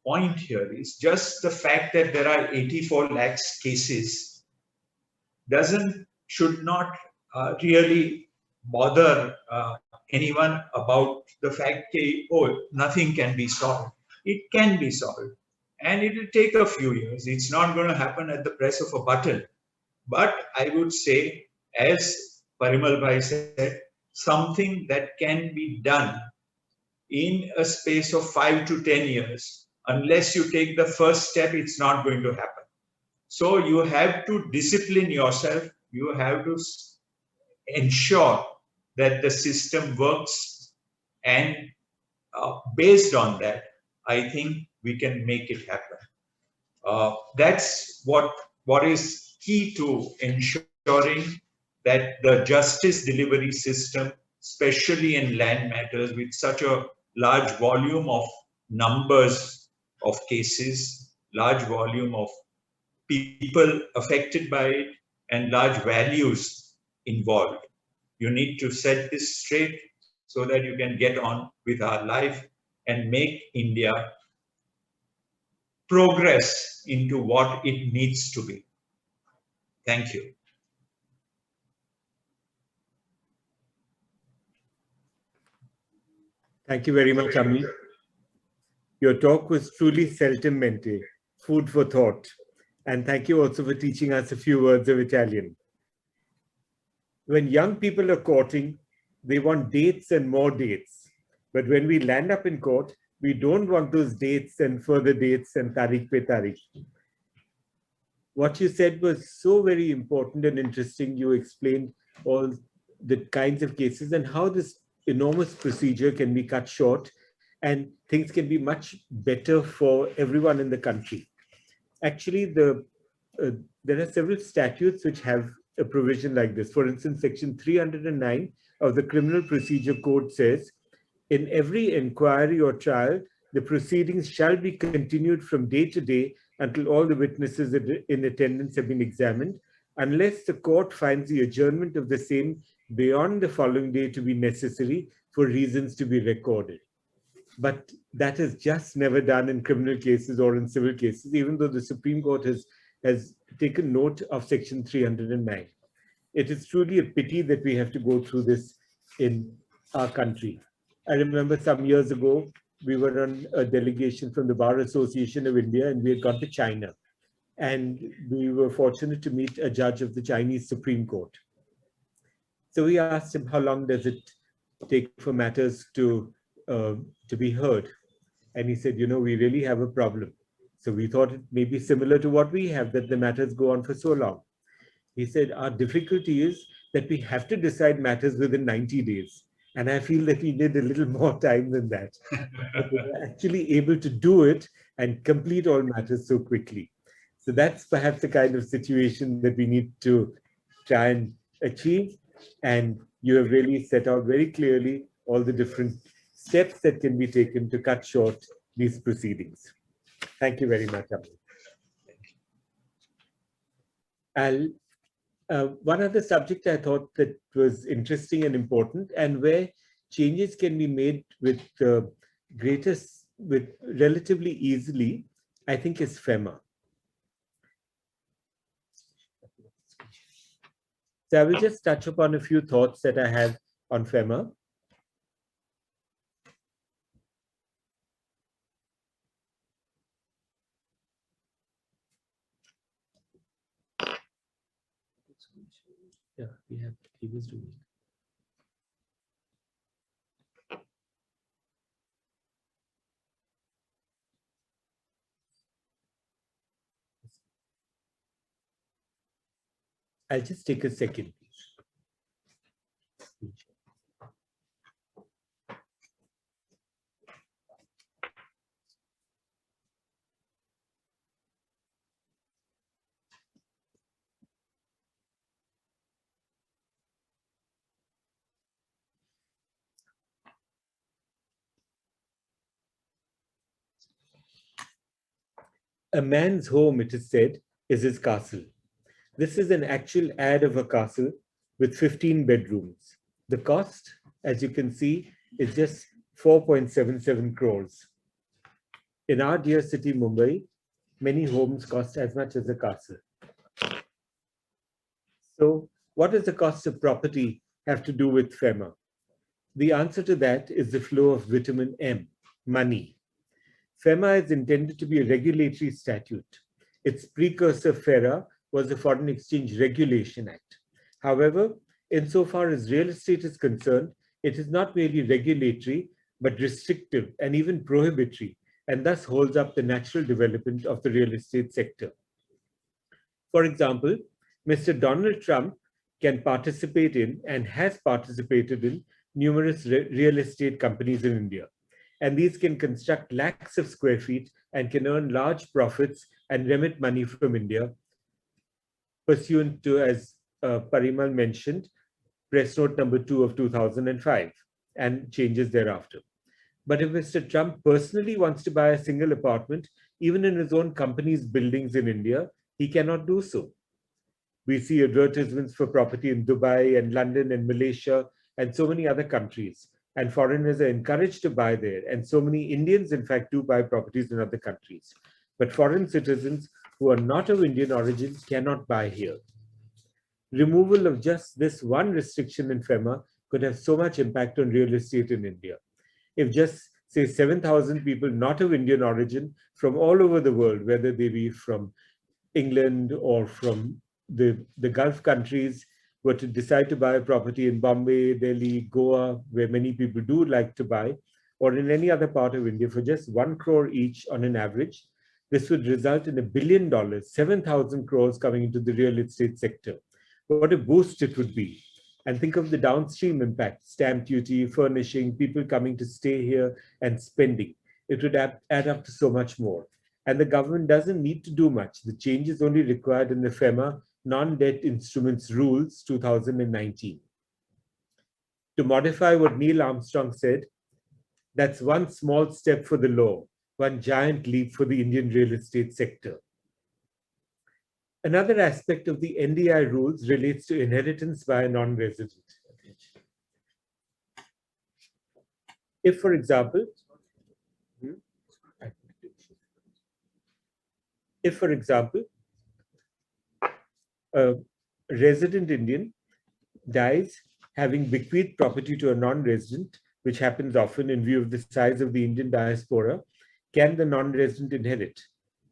S7: point here is just the fact that there are 84 lakhs cases should not really bother anyone about the fact that, oh, nothing can be solved. It can be solved. And it will take a few years. It's not going to happen at the press of a button. But I would say, as Parimal Bhai said, something that can be done in a space of 5 to 10 years. Unless you take the first step, it's not going to happen. So you have to discipline yourself. You have to ensure that the system works, and based on that, I think we can make it happen. That's what is key to ensuring that the justice delivery system, especially in land matters with such a large volume of numbers of cases, large volume of people affected by it, and large values involved. You need to set this straight so that you can get on with our life and make India progress into what it needs to be. Thank you.
S3: Thank you very much, Ameet. Your talk was truly celtem mente, food for thought. And thank you also for teaching us a few words of Italian. When young people are courting, they want dates and more dates. But when we land up in court, we don't want those dates and further dates and tariq pe tariq. What you said was so very important and interesting. You explained all the kinds of cases and how this enormous procedure can be cut short and things can be much better for everyone in the country. Actually, there are several statutes which have a provision like this. For instance, Section 309 of the Criminal Procedure Code says, in every inquiry or trial, the proceedings shall be continued from day to day until all the witnesses in attendance have been examined, unless the court finds the adjournment of the same beyond the following day to be necessary for reasons to be recorded. But that is just never done in criminal cases or in civil cases, even though the Supreme Court has taken note of Section 309. It is truly a pity that we have to go through this in our country. I remember some years ago, we were on a delegation from the Bar Association of India, and we had gone to China. And we were fortunate to meet a judge of the Chinese Supreme Court. So we asked him, how long does it take for matters to be heard? And he said, you know, we really have a problem. So we thought it may be similar to what we have, that the matters go on for so long. He said, our difficulty is that we have to decide matters within 90 days. And I feel that we need a little more time than that. But we were actually able to do it and complete all matters so quickly. So that's perhaps the kind of situation that we need to try and achieve. And you have really set out very clearly all the different steps that can be taken to cut short these proceedings. Thank you very much, Ameet. One other subject I thought that was interesting and important, and where changes can be made with relatively easily, I think, is FEMA. So I will just touch upon a few thoughts that I have on FEMA. Yeah, he was doing it. I'll just take a second, please. A man's home, it is said, is his castle. This is an actual ad of a castle with 15 bedrooms. The cost, as you can see, is just 4.77 crores. In our dear city, Mumbai, many homes cost as much as a castle. So what does the cost of property have to do with FEMA? The answer to that is the flow of vitamin M, money. FEMA is intended to be a regulatory statute. Its precursor, FERA, was the Foreign Exchange Regulation Act. However, insofar as real estate is concerned, it is not merely regulatory, but restrictive and even prohibitory, and thus holds up the natural development of the real estate sector. For example, Mr. Donald Trump can participate in and has participated in numerous real estate companies in India. And these can construct lakhs of square feet and can earn large profits and remit money from India, pursuant to, as Parimal mentioned, press note number 2 of 2005 and changes thereafter. But if Mr. Trump personally wants to buy a single apartment, even in his own company's buildings in India, he cannot do so. We see advertisements for property in Dubai and London and Malaysia and so many other countries. And foreigners are encouraged to buy there. And so many Indians, in fact, do buy properties in other countries. But foreign citizens who are not of Indian origin cannot buy here. Removal of just this one restriction in FEMA could have so much impact on real estate in India. If just, say, 7,000 people not of Indian origin from all over the world, whether they be from England or from the Gulf countries, were to decide to buy a property in Bombay, Delhi, Goa, where many people do like to buy, or in any other part of India for just 1 crore each on an average, this would result in $1 billion, 7,000 crores coming into the real estate sector. What a boost it would be. And think of the downstream impact, stamp duty, furnishing, people coming to stay here and spending. It would add up to so much more. And the government doesn't need to do much. The change is only required in the FEMA Non-Debt Instruments Rules 2019. To modify what Neil Armstrong said, that's one small step for the law, one giant leap for the Indian real estate sector. Another aspect of the NDI rules relates to inheritance by a non-resident. If, for example, a resident Indian dies having bequeathed property to a non-resident, which happens often in view of the size of the Indian diaspora, can the non-resident inherit?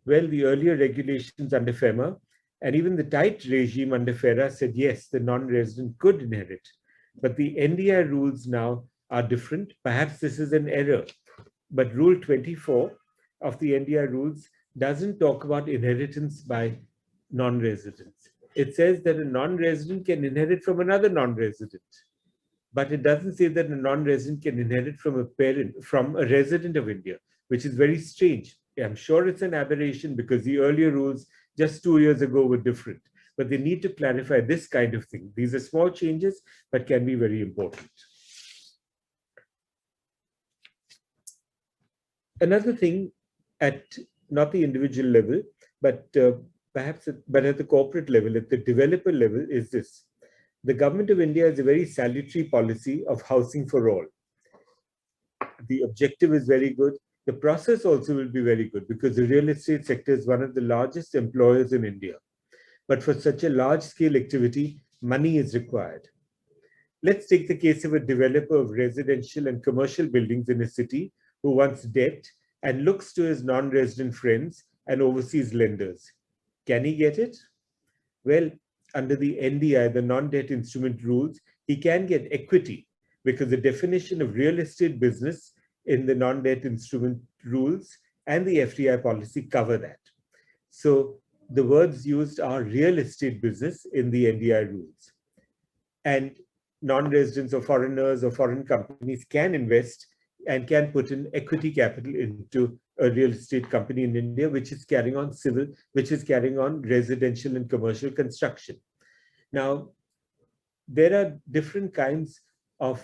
S3: Well, the earlier regulations under FEMA and even the tight regime under FERA said yes, the non-resident could inherit. But the NDI rules now are different. Perhaps this is an error. But Rule 24 of the NDI rules doesn't talk about inheritance by non-residents. It says that a non-resident can inherit from another non-resident. But it doesn't say that a non-resident can inherit from a parent, from a resident of India, which is very strange. I'm sure it's an aberration because the earlier rules just 2 years ago were different. But they need to clarify this kind of thing. These are small changes, but can be very important. Another thing at not the individual level, but perhaps at the corporate level, at the developer level, is this. The government of India has a very salutary policy of housing for all. The objective is very good. The process also will be very good because the real estate sector is one of the largest employers in India. But for such a large-scale activity, money is required. Let's take the case of a developer of residential and commercial buildings in a city who wants debt and looks to his non-resident friends and overseas lenders. Can he get it? Well, under the NDI, the non-debt instrument rules, he can get equity because the definition of real estate business in the non-debt instrument rules and the FDI policy cover that. So the words used are real estate business in the NDI rules. And non-residents or foreigners or foreign companies can invest and can put in equity capital into a real estate company in India, which is carrying on residential and commercial construction. Now, there are different kinds of,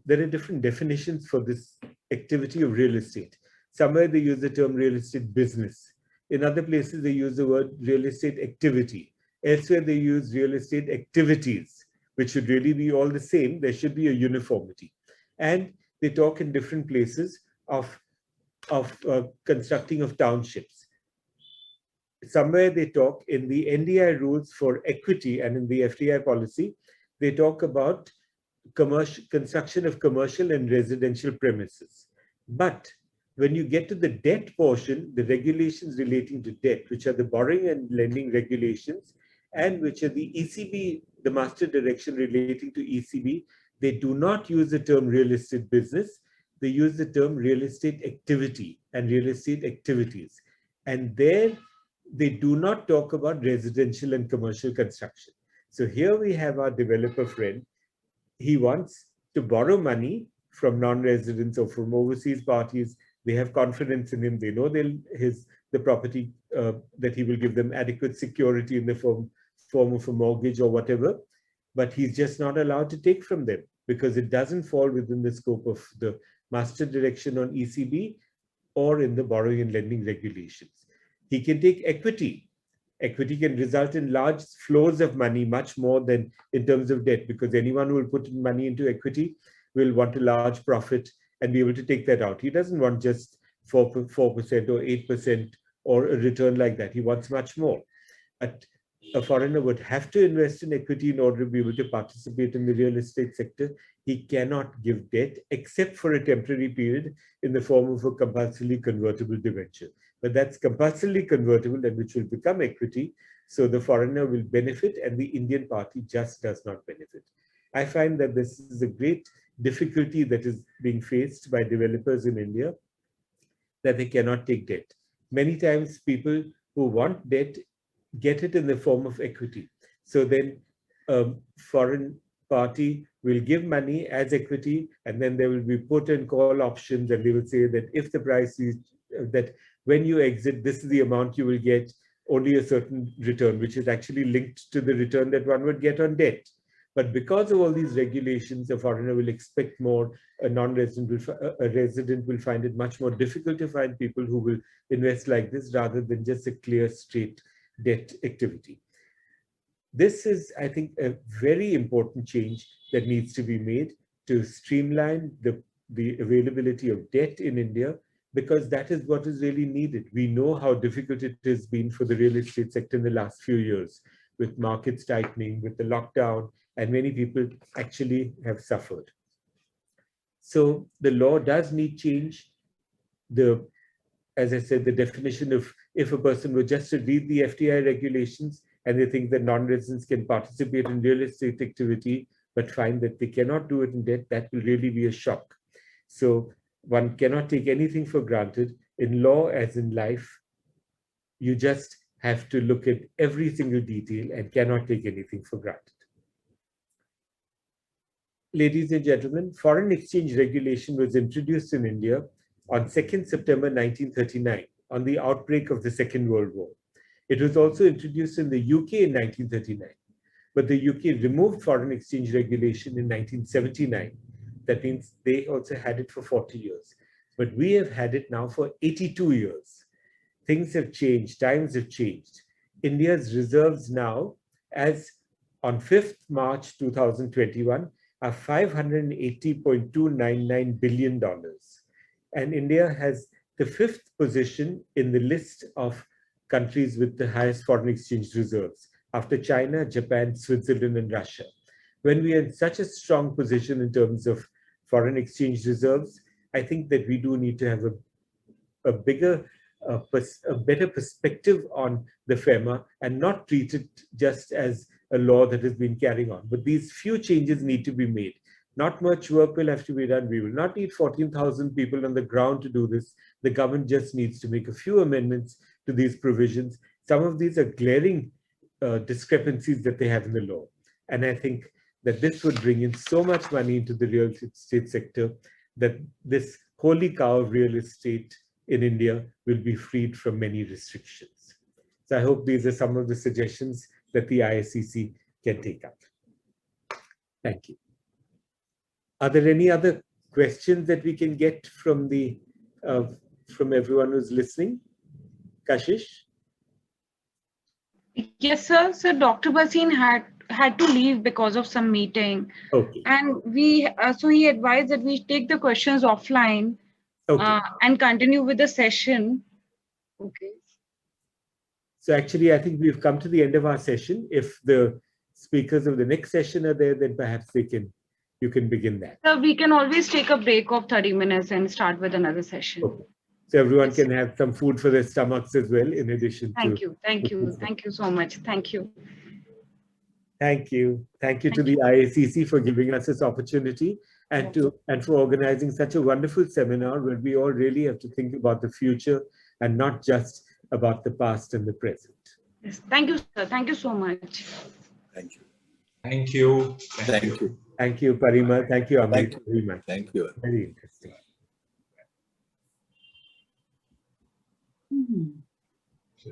S3: there are different definitions for this activity of real estate. Somewhere they use the term real estate business. In other places, they use the word real estate activity. Elsewhere, they use real estate activities, which should really be all the same. There should be a uniformity. And they talk in different places of constructing of townships. Somewhere they talk in the NDI rules for equity and in the FDI policy, they talk about construction of commercial and residential premises. But when you get to the debt portion, the regulations relating to debt, which are the borrowing and lending regulations, and which are the ECB, the master direction relating to ECB, they do not use the term real estate business. They use the term real estate activity and real estate activities. And there, they do not talk about residential and commercial construction. So here we have our developer friend. He wants to borrow money from non-residents or from overseas parties. They have confidence in him. They know the property that he will give them adequate security in the form of a mortgage or whatever. But he's just not allowed to take from them because it doesn't fall within the scope of the master direction on ECB or in the borrowing and lending regulations. He can take equity. Equity can result in large flows of money, much more than in terms of debt, because anyone who will put money into equity will want a large profit and be able to take that out. He doesn't want just 4% or 8% or a return like that. He wants much more. But a foreigner would have to invest in equity in order to be able to participate in the real estate sector. He cannot give debt except for a temporary period in the form of a compulsorily convertible debenture. But that's compulsorily convertible and which will become equity. So the foreigner will benefit and the Indian party just does not benefit. I find that this is a great difficulty that is being faced by developers in India, that they cannot take debt. Many times people who want debt get it in the form of equity. So then a foreign party will give money as equity, and then there will be put and call options, and they will say that if the price is that when you exit, this is the amount you will get, only a certain return, which is actually linked to the return that one would get on debt. But because of all these regulations, a foreigner will expect more, a resident will find it much more difficult to find people who will invest like this rather than just a clear, straight debt activity. This is, I think, a very important change that needs to be made to streamline the availability of debt in India, because that is what is really needed. We know how difficult it has been for the real estate sector in the last few years, with markets tightening, with the lockdown, and many people actually have suffered. So the law does need change. As I said, the definition of if a person were just to read the FDI regulations and they think that non-residents can participate in real estate activity, but find that they cannot do it in debt, that will really be a shock. So one cannot take anything for granted. In law, as in life, you just have to look at every single detail and cannot take anything for granted. Ladies and gentlemen, foreign exchange regulation was introduced in India on 2nd September 1939, on the outbreak of the Second World War. It was also introduced in the UK in 1939, but the UK removed foreign exchange regulation in 1979. That means they also had it for 40 years. But we have had it now for 82 years. Things have changed, times have changed. India's reserves now, as on 5th March 2021, are $580.299 billion. And India has the 5th position in the list of countries with the highest foreign exchange reserves, after China, Japan, Switzerland, and Russia. When we are in such a strong position in terms of foreign exchange reserves, I think that we do need to have a better perspective on the FEMA and not treat it just as a law that has been carrying on. But these few changes need to be made. Not much work will have to be done. We will not need 14,000 people on the ground to do this. The government just needs to make a few amendments to these provisions. Some of these are glaring discrepancies that they have in the law. And I think that this would bring in so much money into the real estate sector that this holy cow of real estate in India will be freed from many restrictions. So I hope these are some of the suggestions that the ISCC can take up. Thank you. Are there any other questions that we can get from everyone who's listening? Kashish?
S1: Yes, sir. So Dr. Bhasin had to leave because of some meeting.
S3: Okay.
S1: And so he advised that we take the questions offline,
S3: Okay.
S1: and continue with the session. Okay.
S3: So actually, I think we've come to the end of our session. If the speakers of the next session are there, then perhaps you can begin that.
S1: So we can always take a break of 30 minutes and start with another session.
S3: Okay. So everyone can have some food for their stomachs as well, in addition to...
S1: Thank you. Thank you. Thank you so much. Thank you.
S3: Thank you. Thank you to the IACC for giving us this opportunity and for organizing such a wonderful seminar where we all really have to think about the future and not just about the past and the present.
S1: Yes. Thank you, sir. Thank you so much.
S5: Thank you.
S7: Thank you.
S5: Thank you.
S3: Thank you, Parimal. Thank you, Ameet,
S5: Thank you.
S3: very much.
S5: Thank you.
S3: Very interesting.
S7: So,